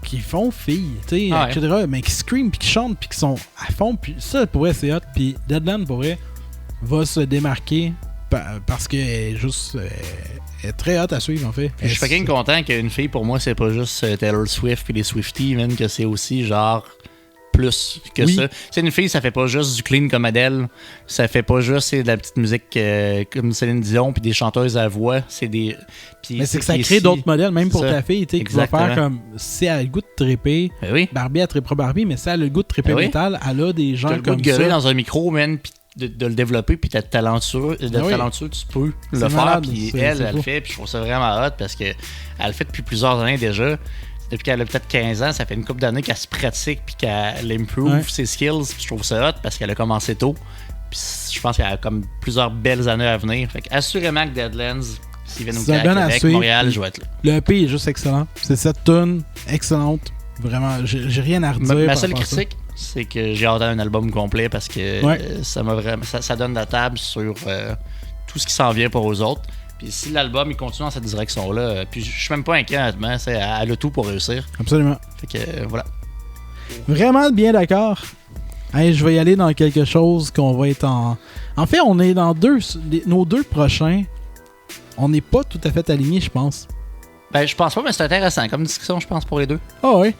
qui font filles, etc. Mais qui scream, puis qui chantent, puis qui sont à fond. Puis ça, pour vrai, c'est hot. Puis Deadlands, pour vrai, va se démarquer parce qu'elle est juste elle est très hot à suivre, en fait. Je suis fucking content qu'une fille, pour moi, c'est pas juste Taylor Swift puis les Swifties, même que c'est aussi genre plus que ça. C'est une fille, ça fait pas juste du clean comme Adele, ça fait pas juste de la petite musique comme Céline Dion puis des chanteuses à voix, c'est des mais c'est que ça crée d'autres modèles même pour ta fille, tu sais, qui va faire comme si elle a le goût de tripper. Barbie, elle trippera Barbie, mais si elle a le goût de tripper métal, elle a des gens comme ça. Le goût de gueuler dans un micro, man, puis le développer, puis d'être talentueux, tu peux le faire, puis elle le fait, puis je trouve ça vraiment hot parce qu'elle le fait depuis plusieurs années déjà. Depuis qu'elle a peut-être 15 ans, ça fait une couple d'années qu'elle se pratique puis qu'elle improve ses skills, puis je trouve ça hot parce qu'elle a commencé tôt. Puis je pense qu'elle a comme plusieurs belles années à venir. Fait assurément que Deadlands, s'il vient nous faire à Québec, Montréal, je vais être là. Le EP est juste excellent. C'est cette tune excellente. Vraiment, j'ai rien à redire. Ma seule critique, c'est que j'ai hâte un album complet parce que ça donne la table sur tout ce qui s'en vient pour eux autres. Puis si l'album il continue dans cette direction-là, puis je suis même pas inquiet honnêtement, elle a tout pour réussir. Absolument. Fait que voilà. Vraiment bien d'accord. Hey, je vais y aller dans quelque chose qu'on va être en... En fait, on est dans nos deux prochains. On n'est pas tout à fait alignés, je pense. Ben, je pense pas, mais c'est intéressant comme discussion, je pense, pour les deux. Ah oui.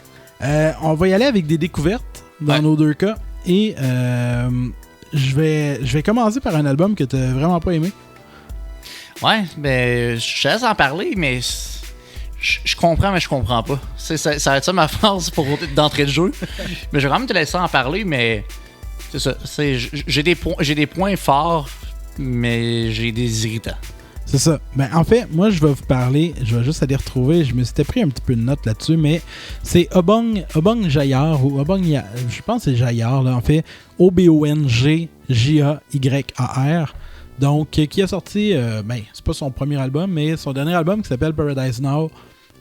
On va y aller avec des découvertes dans nos deux cas. Et je vais commencer par un album que tu n'as vraiment pas aimé. Ouais, ben, je te laisse en parler, mais je comprends, mais je comprends pas. Ça va être ça ma phrase pour d'entrée de jeu. Mais je vais quand même te laisser en parler, mais c'est ça. J'ai des points forts, mais j'ai des irritants. C'est ça. Ben, en fait, moi, je vais vous parler, je vais juste aller retrouver, je me suis pris un petit peu de notes là-dessus, mais c'est Obong Jayar, ou Obong, je pense que c'est Jayar, là, en fait, Obongjayar. Donc, qui a sorti, c'est pas son premier album, mais son dernier album qui s'appelle Paradise Now.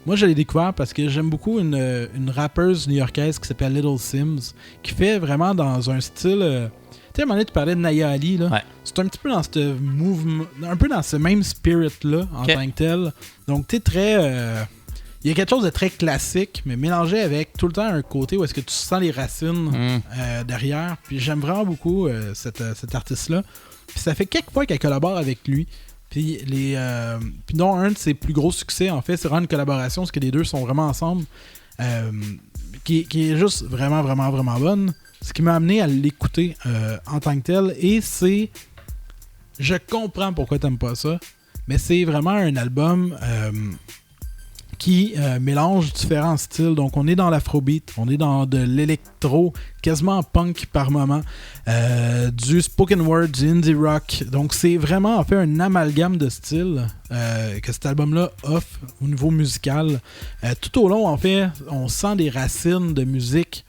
Moi, je l'ai découvert parce que j'aime beaucoup une rappeuse new-yorkaise qui s'appelle Little Sims, qui fait vraiment dans un style... tu sais, à un moment donné, tu parlais de Naya Ali, là. Ouais. C'est un petit peu dans ce mouvement, un peu dans ce même spirit-là, en tant que tel. Donc, tu es très... il y a quelque chose de très classique, mais mélangé avec tout le temps un côté où est-ce que tu sens les racines derrière. Puis j'aime vraiment beaucoup cet artiste-là. Puis ça fait quelques fois qu'elle collabore avec lui. Puis dont un de ses plus gros succès, en fait, c'est vraiment une collaboration, parce que les deux sont vraiment ensemble, qui est juste vraiment, vraiment, vraiment bonne. Ce qui m'a amené à l'écouter en tant que tel. Et c'est... Je comprends pourquoi t'aimes pas ça, mais c'est vraiment un album qui mélange différents styles. Donc on est dans l'afrobeat, on est dans de l'électro, quasiment punk par moment, du spoken word, du indie rock. Donc c'est vraiment en fait un amalgame de styles que cet album-là offre au niveau musical. Tout au long, en fait, on sent des racines de musique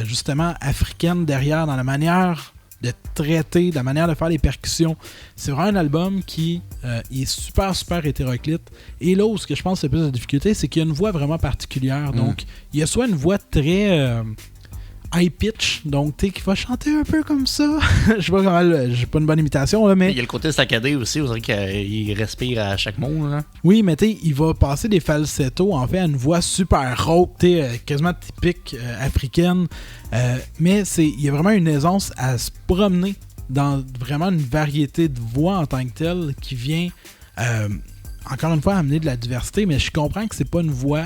justement africaine derrière, dans la manière de traiter, de la manière de faire les percussions. C'est vraiment un album qui est super, super hétéroclite. Et là où ce que je pense c'est plus de difficulté, c'est qu'il y a une voix vraiment particulière. Donc, il y a soit une voix très high pitch, donc tu sais, qui va chanter un peu comme ça. Je sais pas comment, j'ai pas une bonne imitation, là, mais... Il y a le côté saccadé aussi, vous savez qu'il respire à chaque mot, là. Oui, mais tu sais, il va passer des falsettos, en fait, à une voix super rauque, quasiment typique africaine. Mais il y a vraiment une aisance à se promener dans vraiment une variété de voix en tant que telle qui vient, encore une fois, amener de la diversité, mais je comprends que c'est pas une voix...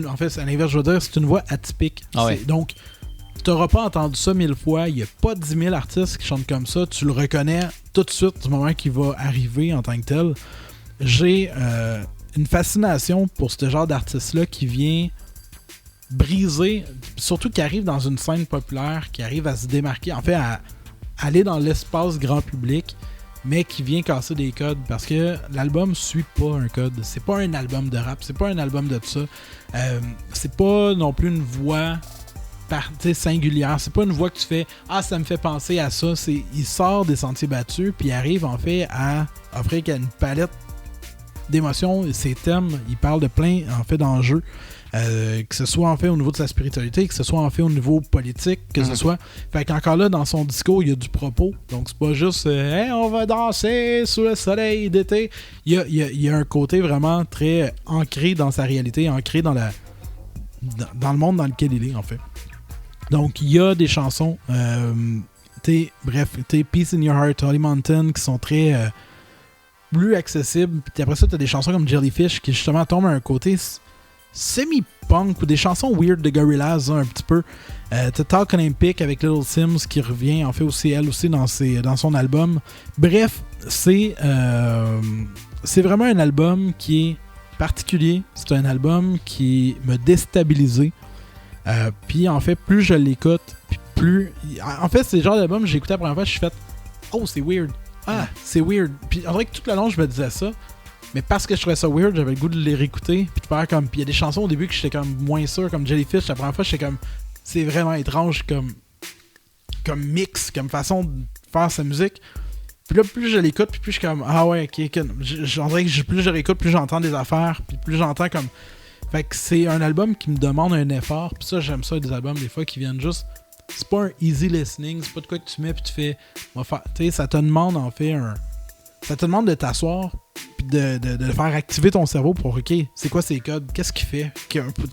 en fait, c'est à l'inverse, je veux dire, c'est une voix atypique. Ah ouais. Donc, tu n'auras pas entendu ça 1000 fois. Il n'y a pas 10 000 artistes qui chantent comme ça. Tu le reconnais tout de suite du moment qu'il va arriver en tant que tel. J'ai une fascination pour ce genre d'artiste-là qui vient briser, surtout qui arrive dans une scène populaire, qui arrive à se démarquer, en fait, à aller dans l'espace grand public, mais qui vient casser des codes, parce que l'album suit pas un code. C'est pas un album de rap, c'est pas un album de tout ça. C'est pas non plus une voix singulière. C'est pas une voix que tu fais « Ah, ça me fait penser à ça ». Il sort des sentiers battus, puis il arrive en fait à offrir une palette d'émotions. Ses thèmes, il parle de plein en fait d'enjeux. Que ce soit en fait au niveau de sa spiritualité, que ce soit en fait au niveau politique, que ce soit... Fait qu'encore là, dans son discours, il y a du propos. Donc c'est pas juste hey, on va danser sous le soleil d'été. Il y a un côté vraiment très ancré dans sa réalité, ancré dans le monde dans lequel il est, en fait. Donc il y a des chansons Peace in Your Heart, Holy Mountain, qui sont très plus accessibles. Puis après ça, t'as des chansons comme Jellyfish qui justement tombent à un côté semi-punk, ou des chansons weird de Gorillaz, un petit peu. T'as Talk Olympic avec Little Sims qui revient en fait aussi, elle aussi, dans son album. Bref, c'est vraiment un album qui est particulier. C'est un album qui m'a déstabilisé. Puis en fait, plus je l'écoute, puis plus... En fait, c'est le genre d'album, j'ai écouté la première fois, je suis fait « Oh, c'est weird. Ah, c'est weird. » Puis on dirait que tout le long, je me disais ça. Mais parce que je trouvais ça weird, j'avais le goût de les réécouter. Puis de faire comme... Puis il y a des chansons au début que j'étais comme moins sûr, comme Jellyfish. La première fois, j'étais comme... C'est vraiment étrange comme mix, comme façon de faire sa musique. Puis là, plus je l'écoute, puis plus je suis comme... Ah ouais, ok. On dirait que plus je réécoute, plus j'entends des affaires. Puis plus j'entends comme... Fait que c'est un album qui me demande un effort. Puis ça, j'aime ça, des albums, des fois, qui viennent juste... C'est pas un easy listening. C'est pas de quoi que tu mets, puis tu fais... Tu sais, ça te demande, en fait, ça te demande de t'asseoir puis de faire activer ton cerveau pour OK, c'est quoi ces codes, qu'est-ce qu'il fait,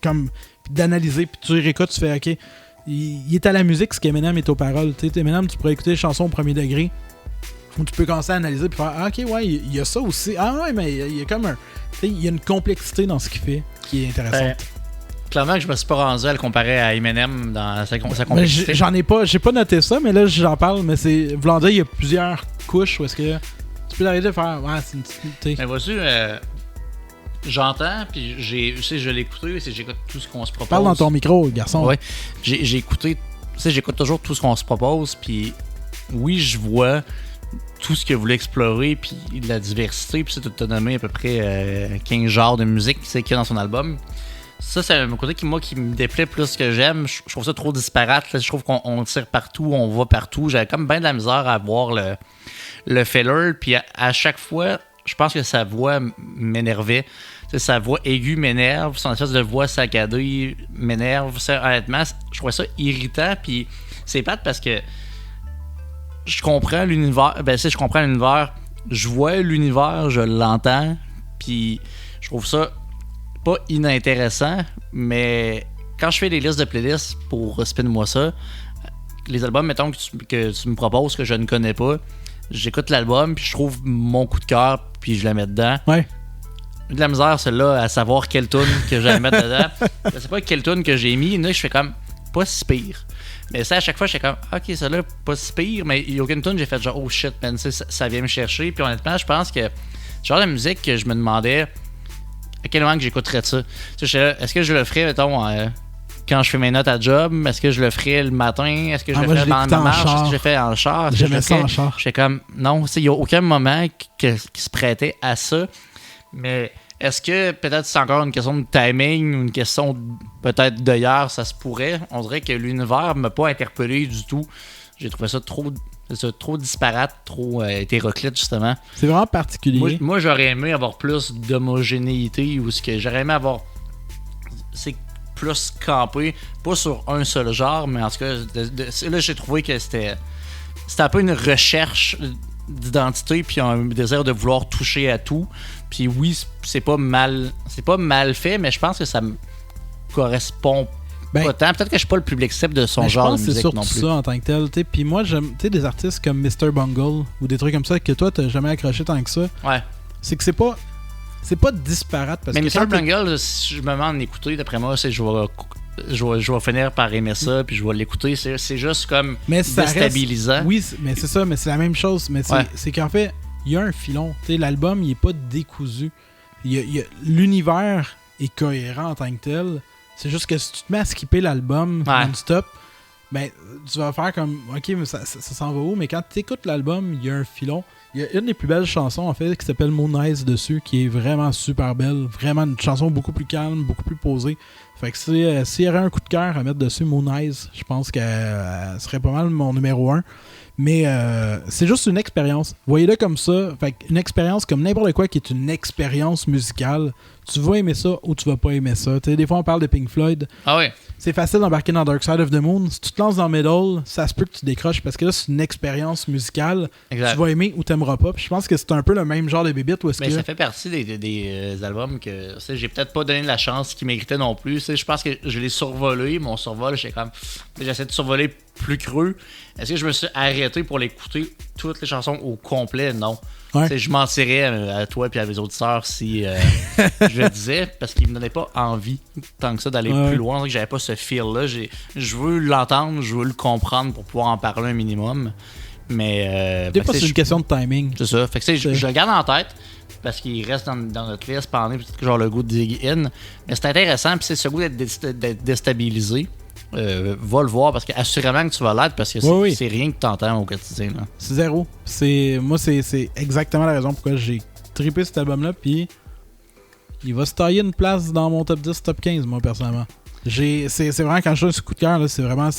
comme d'analyser, puis tu réécoutes, tu fais OK, il est à la musique ce qu'Eminem est aux paroles. Tu sais, Eminem, tu pourrais écouter les chansons au premier degré, où tu peux commencer à analyser puis faire ah, OK, ouais, il y a ça aussi. Ah ouais, mais il y a comme tu sais, il y a une complexité dans ce qu'il fait qui est intéressante. Clairement que je me suis pas rendu à le comparer à Eminem dans sa complexité. J'ai pas noté ça, mais là j'en parle, mais c'est voulant dire il y a plusieurs couches où est-ce que tu peux arrêter de faire ouais, c'est une petite... Mais vois-tu, j'entends, puis je l'ai écouté, j'écoute tout ce qu'on se propose. Parle dans ton micro, garçon. Ouais, j'ai écouté, j'écoute toujours tout ce qu'on se propose, puis oui, je vois tout ce qu'il voulait explorer, puis de la diversité, puis tu as nommé à peu près 15 genres de musique qu'il y a dans son album. Ça, c'est un côté qui me déplaît plus que j'aime. Je trouve ça trop disparate. Là. Je trouve qu'on tire partout, on va partout. J'avais comme bien de la misère à voir le filler. Puis à chaque fois, je pense que sa voix m'énervait. T'sais, sa voix aiguë m'énerve. Son espèce de voix saccadée m'énerve. Ça, honnêtement, je trouvais ça irritant. Puis c'est plate parce que je comprends l'univers. Ben, je comprends l'univers. Je vois l'univers, je l'entends. Puis je trouve ça pas inintéressant, mais quand je fais des listes de playlists pour Spin-moi ça, les albums, mettons, que tu me proposes que je ne connais pas, j'écoute l'album, puis je trouve mon coup de cœur, puis je la mets dedans. Ouais. De la misère, celle-là, à savoir quelle tune que j'allais mettre dedans. Je sais pas quelle tune que j'ai mis, là, je fais comme pas si pire. Mais ça, à chaque fois, je fais comme ok, celle-là, pas si pire, mais il y a aucune tune, j'ai fait genre oh shit, man, ça vient me chercher. Puis honnêtement, je pense que genre la musique que je me demandais à quel moment que j'écouterais ça. Est-ce que je le ferais, mettons, quand je fais mes notes à job? Est-ce que je le ferais le matin? Est-ce que je le ferais pendant ma marche? Est-ce que je le fais en char? J'aimais ça en char. Je fais comme, non, il n'y a aucun moment qui se prêtait à ça. Mais est-ce que peut-être c'est encore une question de timing ou une question peut-être d'ailleurs, ça se pourrait? On dirait que l'univers ne m'a pas interpellé du tout. J'ai trouvé ça trop disparate, trop hétéroclite, justement. C'est vraiment particulier. Moi, j'aurais aimé avoir plus d'homogénéité ou ce que j'aurais aimé avoir. C'est plus campé, pas sur un seul genre, mais en tout cas, là, j'ai trouvé que c'était un peu une recherche d'identité puis un désir de vouloir toucher à tout. Puis oui, c'est pas mal fait, mais je pense que ça me correspond pas tant. Peut-être que je suis pas le public cible de son genre de musique non plus. C'est surtout ça en tant que tel. Puis moi, j'aime des artistes comme Mr. Bungle ou des trucs comme ça que toi, t'as jamais accroché tant que ça. Ouais. C'est que c'est pas disparate. Parce mais que Mr. Bungle, si je me mets en écouter, d'après moi, je vais finir par aimer ça, puis je vais l'écouter. C'est juste comme déstabilisant. Oui, mais c'est ça, mais c'est la même chose. Mais c'est qu'en fait, il y a un filon. L'album, il est pas décousu. L'univers est cohérent en tant que tel. C'est juste que si tu te mets à skipper l'album non-stop, ben, tu vas faire comme ok, mais ça s'en va où? Mais quand tu écoutes l'album, il y a un filon. Il y a une des plus belles chansons en fait qui s'appelle Moon Eyes dessus, qui est vraiment super belle. Vraiment une chanson beaucoup plus calme, beaucoup plus posée. Fait que s'il y aurait un coup de cœur à mettre dessus Moon Eyes, je pense qu'elle serait pas mal mon numéro 1. Mais c'est juste une expérience. Voyez-le comme ça. Fait une expérience comme n'importe quoi qui est une expérience musicale. Tu vas aimer ça ou tu vas pas aimer ça. T'sais, des fois, on parle de Pink Floyd. Ah oui. C'est facile d'embarquer dans Dark Side of the Moon. Si tu te lances dans Middle, ça se peut que tu décroches parce que là, c'est une expérience musicale. Exact. Tu vas aimer ou t'aimeras pas. Puis je pense que c'est un peu le même genre de bébite. Ça fait partie des albums que j'ai peut-être pas donné la chance qu'ils méritaient non plus. Je pense que je l'ai survolé. Mon survol, j'essaie de survoler plus creux. Est-ce que je me suis arrêté pour l'écouter toutes les chansons au complet? Non. Ouais. Je mentirais à toi et à mes auditeurs si je le disais, parce qu'il me donnait pas envie tant que ça d'aller plus loin. Que j'avais pas ce feel-là. Je veux l'entendre, je veux le comprendre pour pouvoir en parler un minimum. Mais c'est une question de timing. C'est ça. Fait que je le garde en tête parce qu'il reste dans notre liste pendant peut-être que genre le goût de dig in. Mais c'est intéressant, puis c'est ce goût d'être déstabilisé. va le voir parce qu'assurément que tu vas l'être parce que c'est rien que tu entends au quotidien. Là. C'est zéro. Moi, c'est exactement la raison pourquoi j'ai trippé cet album-là. Puis il va se tailler une place dans mon top 10, top 15, moi, personnellement. C'est vraiment quand je suis sur coup de cœur, là, c'est vraiment.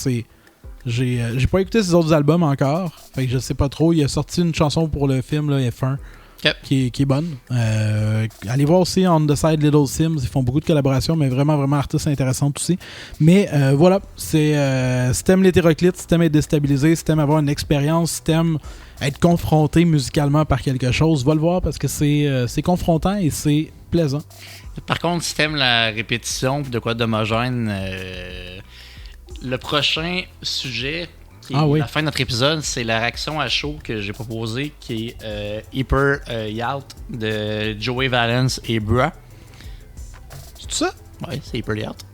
J'ai pas écouté ses autres albums encore. Fait que je sais pas trop. Il a sorti une chanson pour le film là, F1 qui est bonne. Allez voir aussi On the Side Little Sims. Ils font beaucoup de collaborations, mais vraiment artistes intéressantes aussi. Mais voilà, si t'aimes l'hétéroclite, si t'aimes être déstabilisé, si t'aimes avoir une expérience, si t'aimes être confronté musicalement par quelque chose, va le voir parce que c'est confrontant et c'est plaisant. Par contre, si t'aimes la répétition de quoi d'homogène, le prochain sujet, qui est la fin de notre épisode, c'est la réaction à chaud que j'ai proposée, qui est Hyper Yacht de Joey Valence et Bra. C'est ça? Oui, c'est Hyper Yacht.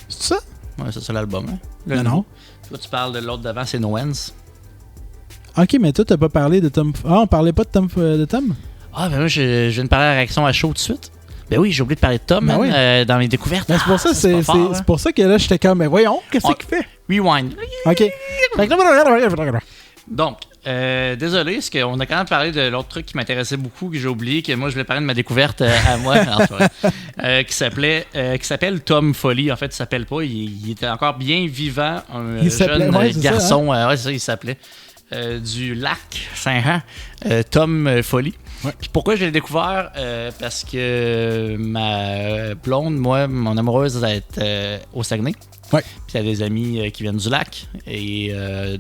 C'est ça? Oui, c'est ça l'album. Hein? Non. Toi, tu parles de l'autre d'avant, c'est Noens. Ok, mais toi, t'as pas parlé de Tom. Ah, on parlait pas de Tom? Ah, ben moi, je viens de parler de la réaction à chaud tout de suite. Ben oui, j'ai oublié de parler de Tom dans les découvertes. Ben, c'est pour ça, c'est pour ça que là, j'étais comme, mais voyons, qu'est-ce qu'il fait? Rewind. OK. Donc, désolé, parce qu'on a quand même parlé de l'autre truc qui m'intéressait beaucoup, que j'ai oublié, que moi, je voulais parler de ma découverte à moi, qui s'appelle Tom Foley. En fait, il s'appelle pas, il était encore bien vivant, un jeune garçon. C'est ça, il s'appelait. Du lac Saint-Jean, Tom Foley. Ouais. Puis pourquoi je l'ai découvert? Parce que ma blonde, moi, mon amoureuse, est au Saguenay. Ouais. Puis il y a des amis qui viennent du lac, et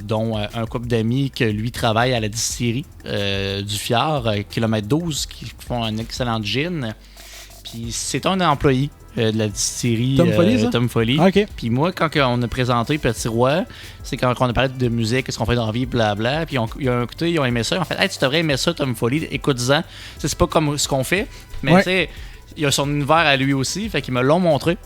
dont un couple d'amis que lui travaille à la distillerie du Fjord, kilomètre 12, qui font un excellent gin. Puis c'est un employé de la distillerie Tom Foley. Ah, okay. Puis moi, quand on a présenté Petit Roi, c'est quand on a parlé de musique, qu'est-ce qu'on fait dans la vie, blabla. Puis ils ont écouté, ils ont aimé ça. En fait, hey, tu devrais aimer ça, Tom Foley, écoute-en. C'est pas comme ce qu'on fait, mais tu sais, il a son univers à lui aussi. Fait qu'ils me l'ont montré.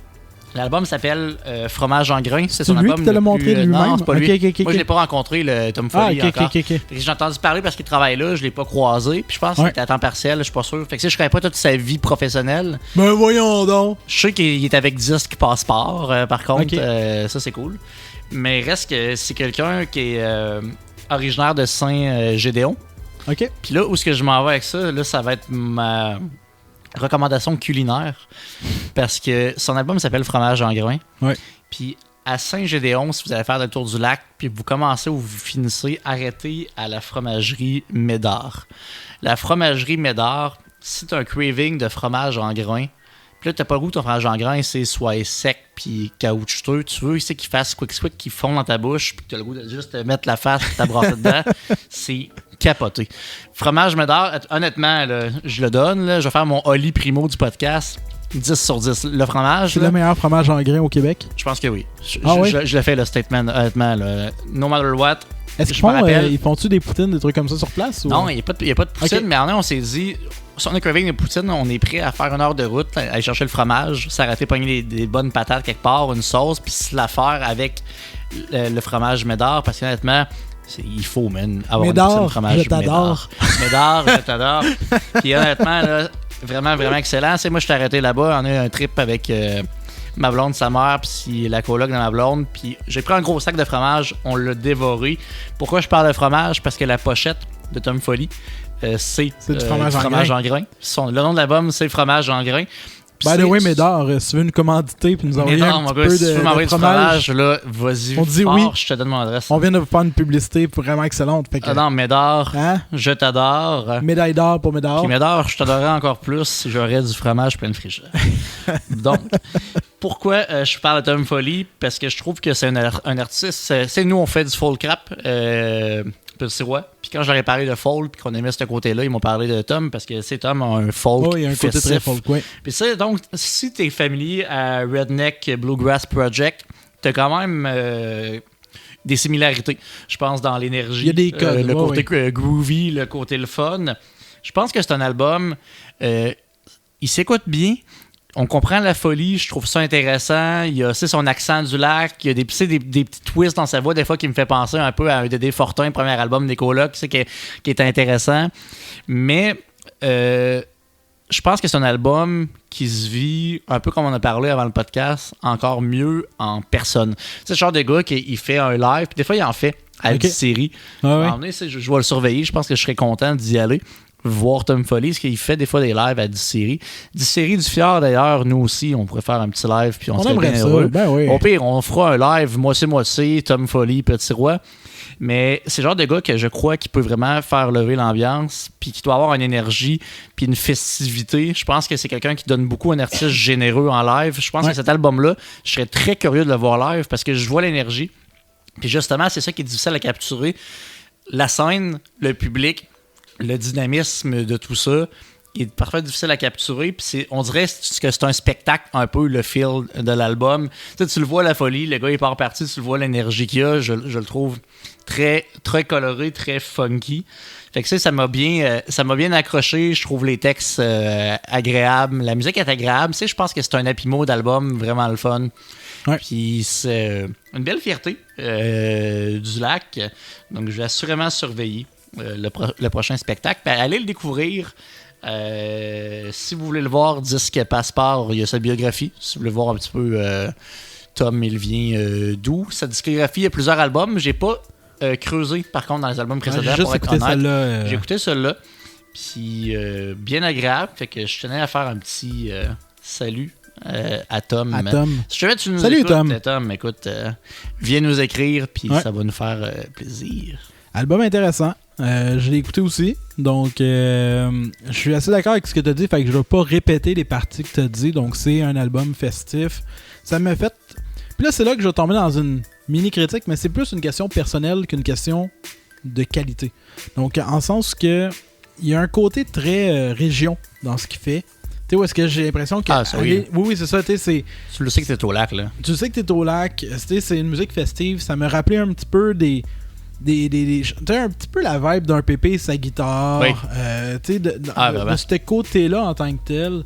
L'album s'appelle Fromage en grain. C'est son lui album. Qui te l'a montré lui-même? Non, c'est pas lui. Okay. Moi, je l'ai pas rencontré, le Tom Foley, encore. J'ai entendu parler parce qu'il travaille là, je l'ai pas croisé. Puis je pense qu'il était à temps partiel, je suis pas sûr. Fait que je connais pas toute sa vie professionnelle. Ben voyons donc! Je sais qu'il est avec Disque Passeport, par contre. Ça, c'est cool. Mais reste que c'est quelqu'un qui est originaire de Saint-Gédéon. OK. Puis là, où est-ce que je m'en vais avec ça? Là, ça va être ma recommandation culinaire, parce que son album s'appelle Fromage en grain. Ouais. Puis à Saint-Gédéon, si vous allez faire le tour du lac, puis vous commencez ou vous finissez, arrêtez à la fromagerie Médard. La fromagerie Médard, si tu as un craving de fromage en grain, puis là, t'as pas le goût de ton fromage en grain, c'est soit sec puis caoutchouteux. Tu veux qu'il fasse quick, qu'il fond dans ta bouche, puis que t'as le goût de juste mettre la face et t'abrasser dedans. C'est capoté. Fromage Médard, honnêtement, là, je le donne. Là, je vais faire mon Oli Primo du podcast. 10 sur 10. Le fromage. C'est le meilleur fromage en grain au Québec? Je pense que oui. Je le fais, le statement, honnêtement. Là. No matter what. Est-ce qu'ils font-tu des poutines, des trucs comme ça sur place? Ou? Non, il n'y a pas de poutine, mais en un, on s'est dit, si on a craving de poutine, on est prêt à faire 1 heure de route, aller chercher le fromage, s'arrêter, pogner des bonnes patates quelque part, une sauce, puis se la faire avec le fromage Médard, parce qu'honnêtement, il faut, man, avoir Médard, une poutine fromage je t'adore. Médard, je t'adore. Puis honnêtement, là, vraiment excellent. Moi, je suis arrêté là-bas, on a eu un trip avec ma blonde, sa mère, puis la coloc de ma blonde, puis j'ai pris un gros sac de fromage, on l'a dévoré. Pourquoi je parle de fromage? Parce que la pochette de Tom Foley, c'est du fromage en grain. Le nom de l'album, c'est Fromage en grain. By the way, Médard, si tu veux une commandité puis nous envoyer un petit peu de fromage, là, vas-y, on dit fort, oui. Je te donne mon adresse. On vient de vous faire une publicité vraiment excellente. Fait que... non, Médard, je t'adore. Médaille d'or pour Médard. Puis Médard, je t'adorerais encore plus si j'aurais du fromage plein de frigidaire. Donc, pourquoi je parle de Tom Foley? Parce que je trouve que c'est un artiste. Nous, on fait du folk rap. Petit Roi. Puis quand j'aurais parlé de folk, puis qu'on aimait ce côté-là, ils m'ont parlé de Tom, parce que c'est Tom a un folk. il y a un côté très folk, oui. Puis ça, donc, si t'es familier à Redneck Bluegrass Project, t'as quand même des similarités, je pense, dans l'énergie. Il y a des codes. Le côté groovy, le côté le fun. Je pense que c'est un album, il s'écoute bien. On comprend la folie, je trouve ça intéressant. Il y a aussi son accent du lac. Il y a des petits twists dans sa voix, des fois, qui me fait penser un peu à un Dédé Fortin, premier album des Colocs, qui est intéressant. Mais je je pense que c'est un album qui se vit, un peu comme on a parlé avant le podcast, encore mieux en personne. C'est le genre de gars qui fait un live, puis des fois, il en fait à une série. Je vais le surveiller, je pense que je serais content d'y aller, voir Tom Foley, parce qu'il fait des fois des lives à 10 séries. 10 séries du Fjord, d'ailleurs, nous aussi, on pourrait faire un petit live, puis on serait bien heureux. Ben oui. Au pire, on fera un live moitié-moitié, Tom Foley, Petit Roi. Mais c'est le genre de gars que je crois qu'il peut vraiment faire lever l'ambiance, puis qui doit avoir une énergie, puis une festivité. Je pense que c'est quelqu'un qui donne beaucoup un artiste généreux en live. Je pense que cet album-là, je serais très curieux de le voir live parce que je vois l'énergie. Puis justement, c'est ça qui est difficile à capturer. La scène, le public, le dynamisme de tout ça est parfois difficile à capturer. Puis on dirait que c'est un spectacle un peu le feel de l'album. Tu le vois la folie, le gars il part parti, tu le vois l'énergie qu'il a. Je le trouve très, très coloré, très funky. Fait que ça m'a bien accroché. Je trouve les textes agréables. La musique est agréable. Je pense que c'est un happy mode d'album vraiment le fun. Ouais. Puis c'est une belle fierté du lac. Donc je vais assurément surveiller le prochain spectacle. Puis allez le découvrir. Si vous voulez le voir, Disque Passeport, il y a sa biographie. Si vous voulez voir un petit peu Tom, il vient d'où. Sa discographie, il y a plusieurs albums. J'ai pas creusé, par contre, dans les albums précédents. J'ai écouté celle-là. J'ai écouté celle-là. Puis bien agréable. Fait que je tenais à faire un petit salut à Tom. Si jamais tu nous Salut, écoutes, Tom, écoute, viens nous écrire, puis ça va nous faire plaisir. Album intéressant. Je l'ai écouté aussi. Donc, je suis assez d'accord avec ce que tu as dit. Fait que je ne vais pas répéter les parties que tu as dit. Donc, c'est un album festif. Ça m'a fait... Puis là, c'est là que je vais tomber dans une mini-critique, mais c'est plus une question personnelle qu'une question de qualité. Donc, en sens que il y a un côté très région dans ce qu'il fait. Tu sais, où est-ce que j'ai l'impression que... Oui, c'est ça. Tu sais, tu le sais que t'es au lac, là. Tu sais que t'es au lac. C'est une musique festive. Ça me rappelait un petit peu tu sais, un petit peu la vibe d'un Pépé, sa guitare. Oui. Tu sais, de ce côté-là en tant que tel.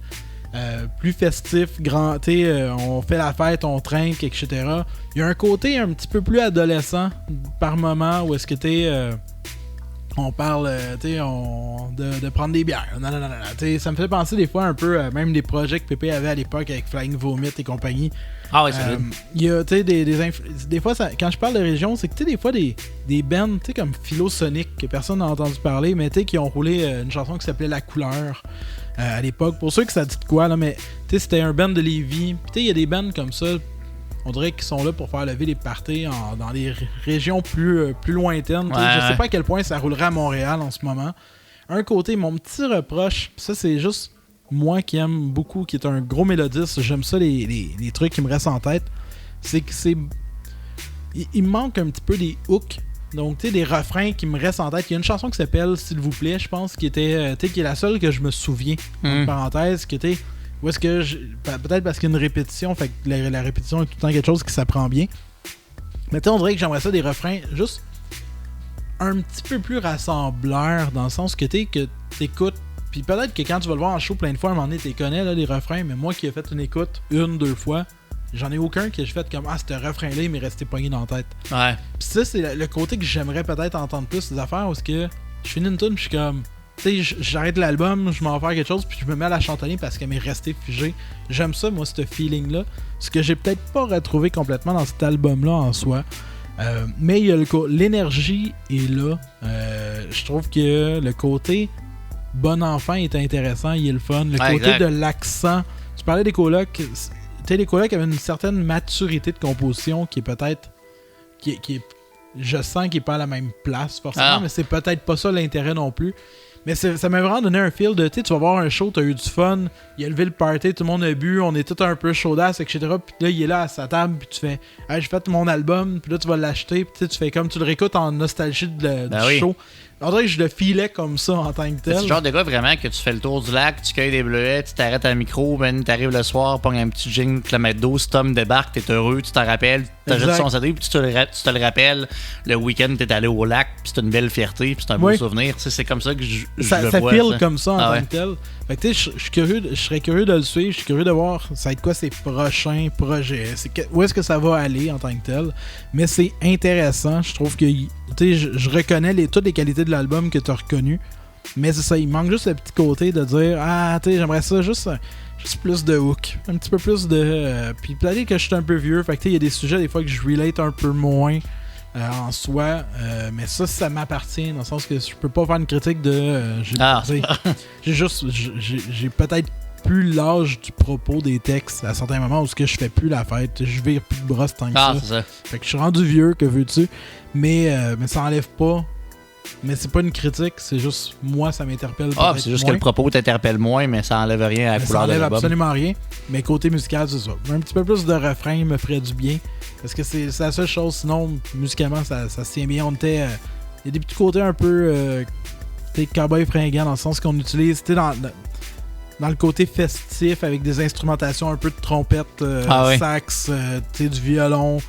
Plus festif, grand, on fait la fête, on trinque, etc. Il y a un côté un petit peu plus adolescent par moment où est-ce que on parle de prendre des bières. Non. Ça me fait penser des fois un peu même des projets que Pépé avait à l'époque avec Flying Vomit et compagnie. Ah oui, c'est vrai. Il y a des fois, quand je parle de région, c'est que des fois des bands comme Philosonic, que personne n'a entendu parler, mais qui ont roulé une chanson qui s'appelait La Couleur à l'époque. Pour ceux que ça dit de quoi, là, mais c'était un band de Lévis. Puis il y a des bands comme ça, on dirait qu'ils sont là pour faire lever les parties dans des régions plus lointaines. Je sais pas à quel point ça roulerait à Montréal en ce moment. Un côté, mon petit reproche, ça c'est juste moi qui aime beaucoup, qui est un gros mélodiste, j'aime ça les trucs qui me restent en tête, c'est que il me manque un petit peu des hooks. Donc, des refrains qui me restent en tête. Il y a une chanson qui s'appelle S'il vous plaît, je pense, qui était qui est la seule que je me souviens, en parenthèse, qui était... Ou est-ce que peut-être parce qu'il y a une répétition, fait que la répétition est tout le temps quelque chose qui s'apprend bien. Mais on dirait que j'aimerais ça des refrains juste un petit peu plus rassembleurs, dans le sens que t'écoutes. Puis peut-être que quand tu vas le voir en show plein de fois, à un moment donné, t'es connais là, les refrains, mais moi qui ai fait une écoute 1-2 fois, j'en ai aucun que j'ai fait comme ce refrain-là, il m'est resté pogné dans la tête. Ouais. Puis ça, c'est le côté que j'aimerais peut-être entendre plus, des affaires où est-ce que je finis une tune, puis je suis comme... Tu sais, j'arrête l'album, je m'en vais faire quelque chose, puis je me mets à la chantonner parce qu'elle m'est restée figée. J'aime ça, moi, ce feeling-là. Ce que j'ai peut-être pas retrouvé complètement dans cet album-là en soi. Mais il y a l'énergie est là. Je trouve que le côté bon enfant est intéressant, il est le fun. Le côté de l'accent. Tu parlais des colocs. Tu sais, les colocs avaient une certaine maturité de composition qui est peut-être... qui est, je sens qu'il n'est pas à la même place, forcément, mais c'est peut-être pas ça l'intérêt non plus. Mais ça m'a vraiment donné un feel de, tu vas voir un show, t'as eu du fun, il a levé le party, tout le monde a bu, on est tous un peu chaudasse, etc. Puis là, il est là à sa table, puis tu fais, j'ai fait mon album, puis là, tu vas l'acheter, puis tu fais comme tu le réécoutes en nostalgie du show. On dirait que je le filais comme ça en tant que tel. C'est le genre de gars vraiment que tu fais le tour du lac, tu cueilles des bleuets, tu t'arrêtes à un micro, t'arrives le soir, pognes un petit gin, kilomètre d'eau, si Tom débarque, t'es heureux, tu t'en rappelles, t'ajoutes son CD, puis tu te le rappelles, le week-end t'es allé au lac, puis c'est une belle fierté, puis c'est un beau souvenir. C'est comme ça que je le vois. Ça file comme ça en tant que tel. Fait que je serais curieux de le suivre, je suis curieux de voir ça va être quoi ses prochains projets, où est-ce que ça va aller en tant que tel. Mais c'est intéressant, je trouve que je reconnais toutes les qualités de l'album que tu as reconnues. Mais c'est ça, il manque juste le petit côté de dire tu sais, j'aimerais ça juste plus de hook, un petit peu plus de puis peut-être que je suis un peu vieux, fait que il y a des sujets des fois que je relate un peu moins en soi, mais ça m'appartient dans le sens que je peux pas faire une critique de j'ai peut-être plus l'âge du propos des textes à certains moments où je fais plus la fête, je vire plus de brosse tant que ça. C'est ça. Fait que je suis rendu vieux, que veux-tu, mais ça enlève pas. Mais c'est pas une critique, c'est juste moi ça m'interpelle. C'est juste moins. Que le propos t'interpelle moins, mais ça enlève rien à la couleur de l'album. Ça enlève absolument rien. Mais côté musical, c'est ça. Un petit peu plus de refrain me ferait du bien. Parce que c'est la seule chose, sinon musicalement ça se tient bien. Il y a des petits côtés un peu cowboy fringant dans le sens qu'on utilise dans le côté festif avec des instrumentations un peu de trompette, sax, du violon.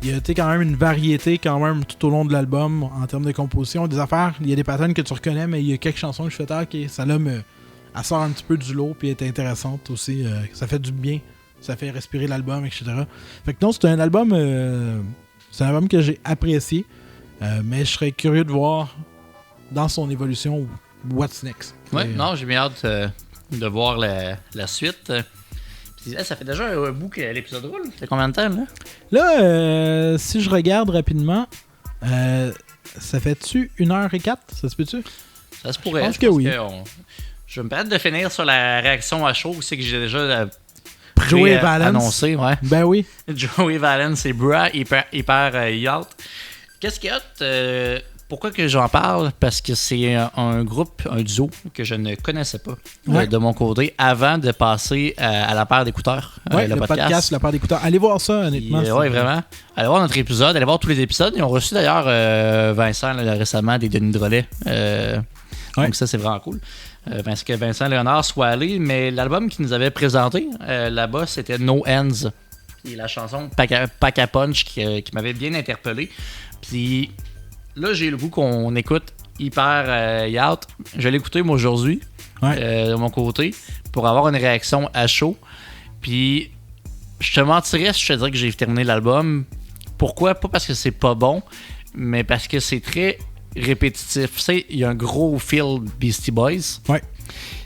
Il y a quand même une variété quand même tout au long de l'album en termes de composition. Des affaires, il y a des patterns que tu reconnais, mais il y a quelques chansons que je fais ça là elle sort un petit peu du lot puis est intéressante aussi. Ça fait du bien, ça fait respirer l'album, etc. Fait que non, c'est un album que j'ai apprécié, mais je serais curieux de voir dans son évolution what's next. Ouais, non, j'ai bien hâte de voir la suite. Ça fait déjà un bout que l'épisode roule. Ça fait combien de temps, là? Là, si je regarde rapidement, ça fait-tu 1h04? Ça se peut-tu? Ça se pourrait. Je pense que oui. Je vais me permettre de finir sur la réaction à chaud. C'est que j'ai déjà Joey Valence annoncé. Ouais. Ben oui. Joey Valence et Bra, hyper yacht. Qu'est-ce qu'il y a pourquoi que j'en parle? Parce que c'est un groupe, un duo que je ne connaissais pas de mon côté avant de passer à la paire d'écouteurs. Le podcast, la paire d'écouteurs. Allez voir ça, honnêtement. Oui, vraiment. Allez voir notre épisode, allez voir tous les épisodes. Ils ont reçu d'ailleurs Vincent récemment des Denis Drolet. Donc ça, c'est vraiment cool. Que Vincent Léonard soit allé. Mais l'album qu'il nous avait présenté là-bas, c'était No Ends. Puis la chanson Pack a Punch qui m'avait bien interpellé. Puis là, j'ai le goût qu'on écoute hyper yacht. Je vais l'écouter moi aujourd'hui de mon côté pour avoir une réaction à chaud. Puis je te mentirais si je te dirais que j'ai terminé l'album. Pourquoi? Pas parce que c'est pas bon, mais parce que c'est très répétitif. Tu sais, il y a un gros feel Beastie Boys. Ouais.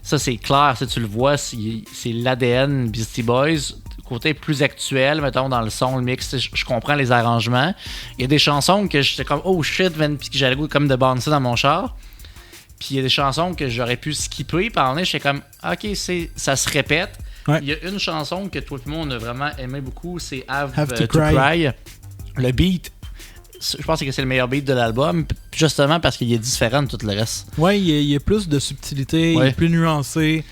Ça, c'est clair. Si tu le vois, c'est l'ADN Beastie Boys. Côté plus actuel, mettons, dans le son, le mix, je comprends les arrangements. Il y a des chansons que j'étais comme oh shit, puis que j'avais le goût comme de bouncer dans mon char. Puis il y a des chansons que j'aurais pu skipper. Puis à un moment donné, j'étais comme ok, ça se répète. Ouais. Il y a une chanson que tout le monde a vraiment aimé beaucoup, c'est Have to Cry. Le beat, je pense que c'est le meilleur beat de l'album, justement parce qu'il est différent de tout le reste. Ouais, il y a plus de subtilité, il est plus nuancé.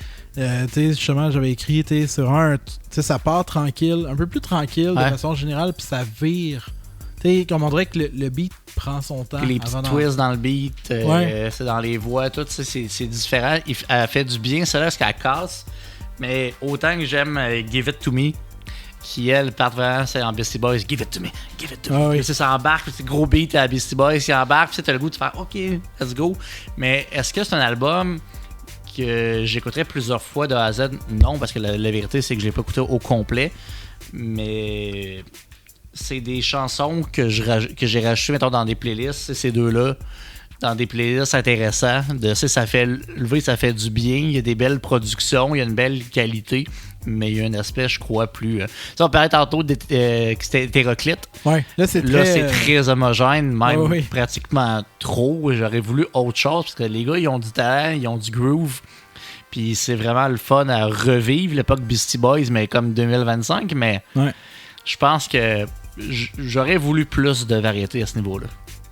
Justement, j'avais écrit, c'est vraiment ça part tranquille, un peu plus tranquille de façon générale, puis ça vire. Comme on dirait que le beat prend son temps. Puis les petits twists dans le beat, c'est dans les voix, tout, c'est différent. Elle fait du bien, c'est là ce qu'elle casse. Mais autant que j'aime Give It To Me, qui elle part vraiment, c'est en Beastie Boys, Give It To Me, Give It To Me. Oui. Ça embarque, c'est gros beat à Beastie Boys, qui embarque, puis t'as le goût de faire OK, let's go. Mais est-ce que c'est un album que j'écouterais plusieurs fois de A à Z? Non, parce que la vérité, c'est que je l'ai pas écouté au complet. Mais c'est des chansons que j'ai rajoutées, mettons, dans des playlists, ces deux-là, dans des playlists intéressants. Ça fait lever, ça fait du bien. Il y a des belles productions, il y a une belle qualité, mais il y a un aspect, je crois, plus... Ça, on parlait tantôt que c'était hétéroclite. Ouais, là, c'est très homogène, même pratiquement trop. J'aurais voulu autre chose, parce que les gars, ils ont du talent, ils ont du groove. Puis c'est vraiment le fun à revivre, l'époque Beastie Boys, mais comme 2025. Mais je pense que j'aurais voulu plus de variété à ce niveau-là.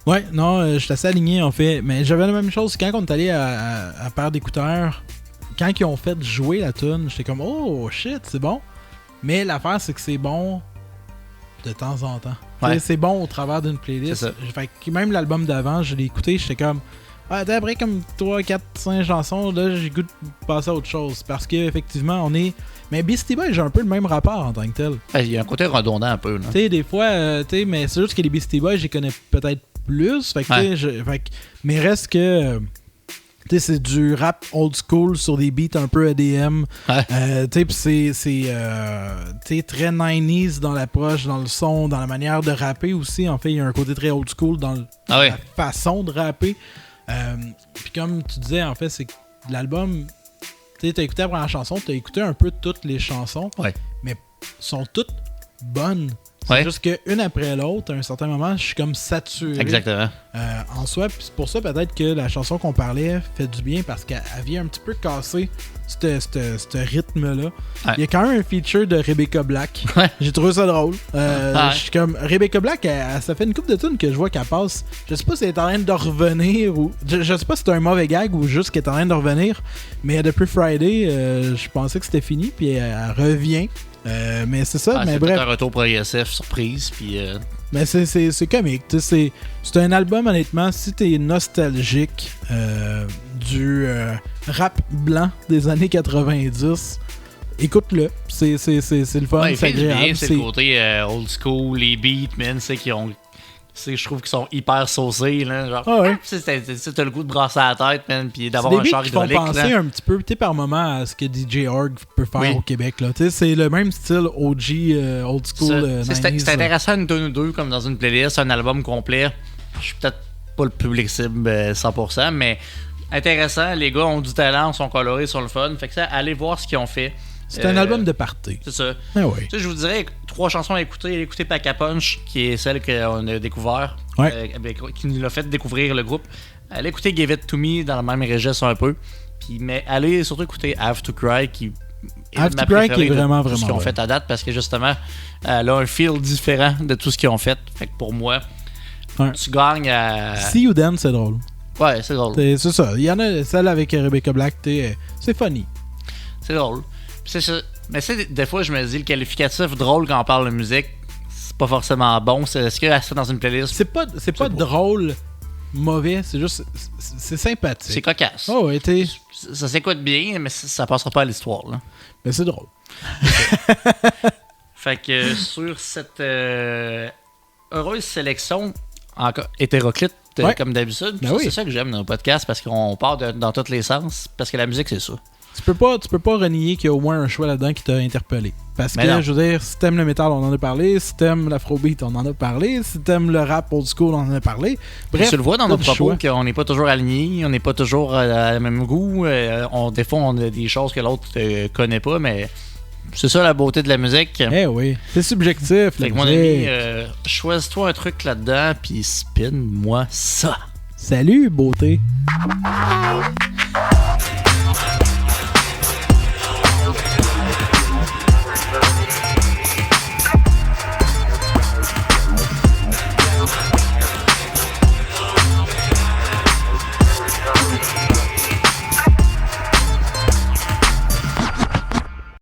Ouais, non, je suis assez aligné en fait. Mais j'avais la même chose quand on est allé à paire d'écouteurs. Quand ils ont fait jouer la tune, j'étais comme oh shit, c'est bon. Mais l'affaire, c'est que c'est bon de temps en temps. Ouais. C'est bon au travers d'une playlist. Fait que même l'album d'avant, je l'ai écouté, j'étais comme après comme 3, 4, 5 chansons, là j'ai goût de passer à autre chose. Parce qu'effectivement, on est. Mais Beastie Boys, j'ai un peu le même rapport en tant que tel. Il y a un côté redondant un peu. Tu sais, des fois, mais c'est juste que les Beastie Boys, je les connais peut-être plus. Fait que, mais reste que. C'est du rap old school sur des beats un peu EDM. Puis c'est très 90s dans l'approche, dans le son, dans la manière de rapper aussi. En fait, il y a un côté très old school dans la façon de rapper. Puis comme tu disais, en fait, c'est que l'album, tu sais, t'as écouté la première chanson, t'as écouté un peu toutes les chansons, mais sont toutes bonnes. C'est juste qu'une après l'autre, à un certain moment, je suis comme saturé. Exactement. En soi, puis c'est pour ça peut-être que la chanson qu'on parlait fait du bien parce qu'elle vient un petit peu casser ce rythme-là. Il y a quand même un feature de Rebecca Black. J'ai trouvé ça drôle. Je suis comme Rebecca Black, ça fait une couple de tunes que je vois qu'elle passe. Je sais pas si elle est en train de revenir ou. Je sais pas si c'est un mauvais gag ou juste qu'elle est en train de revenir. Mais depuis Friday, je pensais que c'était fini, puis elle revient. Mais c'est ça, mais bref. C'est un retour progressif, surprise, puis. Mais c'est comique. C'est un album, honnêtement, si t'es nostalgique du rap blanc des années 90, écoute-le. C'est le fun, c'est agréable. C'est le côté old school, les beats, man, je trouve qu'ils sont hyper saucés, là. Genre, t'as le goût de brasser la tête, man, puis d'avoir un char hydraulique. Ils font penser un petit peu, par moment, à ce que DJ Org peut faire au Québec, là. C'est le même style OG, old school. C'est intéressant une tonne ou deux, comme dans une playlist, un album complet. Je suis peut-être pas le public cible 100%, mais intéressant. Les gars ont du talent, sont colorés, sont le fun. Fait que ça, allez voir ce qu'ils ont fait. C'est un album de party. C'est ça. Ah oui. Je vous dirais 3 chansons à écouter. Écoutez Pack Punch, qui est celle qu'on a découvert, qui nous l'a fait découvrir le groupe. Allez écouter Give It To Me dans le même registre un peu. Mais allez surtout écouter Have To Cry, qui est ma préférée qui est vraiment tout ce qu'ils ont fait à date, parce que justement, elle a un feel différent de tout ce qu'ils ont fait. Fait que pour moi, tu gagnes à... See You Then, c'est drôle. Ouais, c'est drôle. C'est ça. Il y en a celle avec Rebecca Black, c'est funny. C'est drôle. C'est ça. Mais des fois, je me dis, le qualificatif drôle quand on parle de musique, c'est pas forcément bon. Est-ce que c'est dans une playlist? C'est pas drôle, mauvais, c'est juste, c'est sympathique. C'est cocasse. Oh, ouais, ça s'écoute bien, mais ça passera pas à l'histoire, là. Mais c'est drôle. Fait que sur cette heureuse sélection, encore hétéroclite, comme d'habitude, c'est ça que j'aime dans nos podcasts, parce qu'on part dans tous les sens, parce que la musique, c'est ça. Tu peux pas renier qu'il y a au moins un choix là-dedans qui t'a interpellé. Parce que, je veux dire, si t'aimes le métal, on en a parlé. Si t'aimes l'afrobeat, on en a parlé. Si t'aimes le rap old school, on en a parlé. Bref, tu le vois dans nos propos qu'on n'est pas toujours alignés, on n'est pas toujours à le même goût. Des fois, on a des choses que l'autre connaît pas, mais c'est ça la beauté de la musique. Eh oui, c'est subjectif. Fait que mon ami, choisis-toi un truc là-dedans, puis spin-moi ça. Salut, beauté.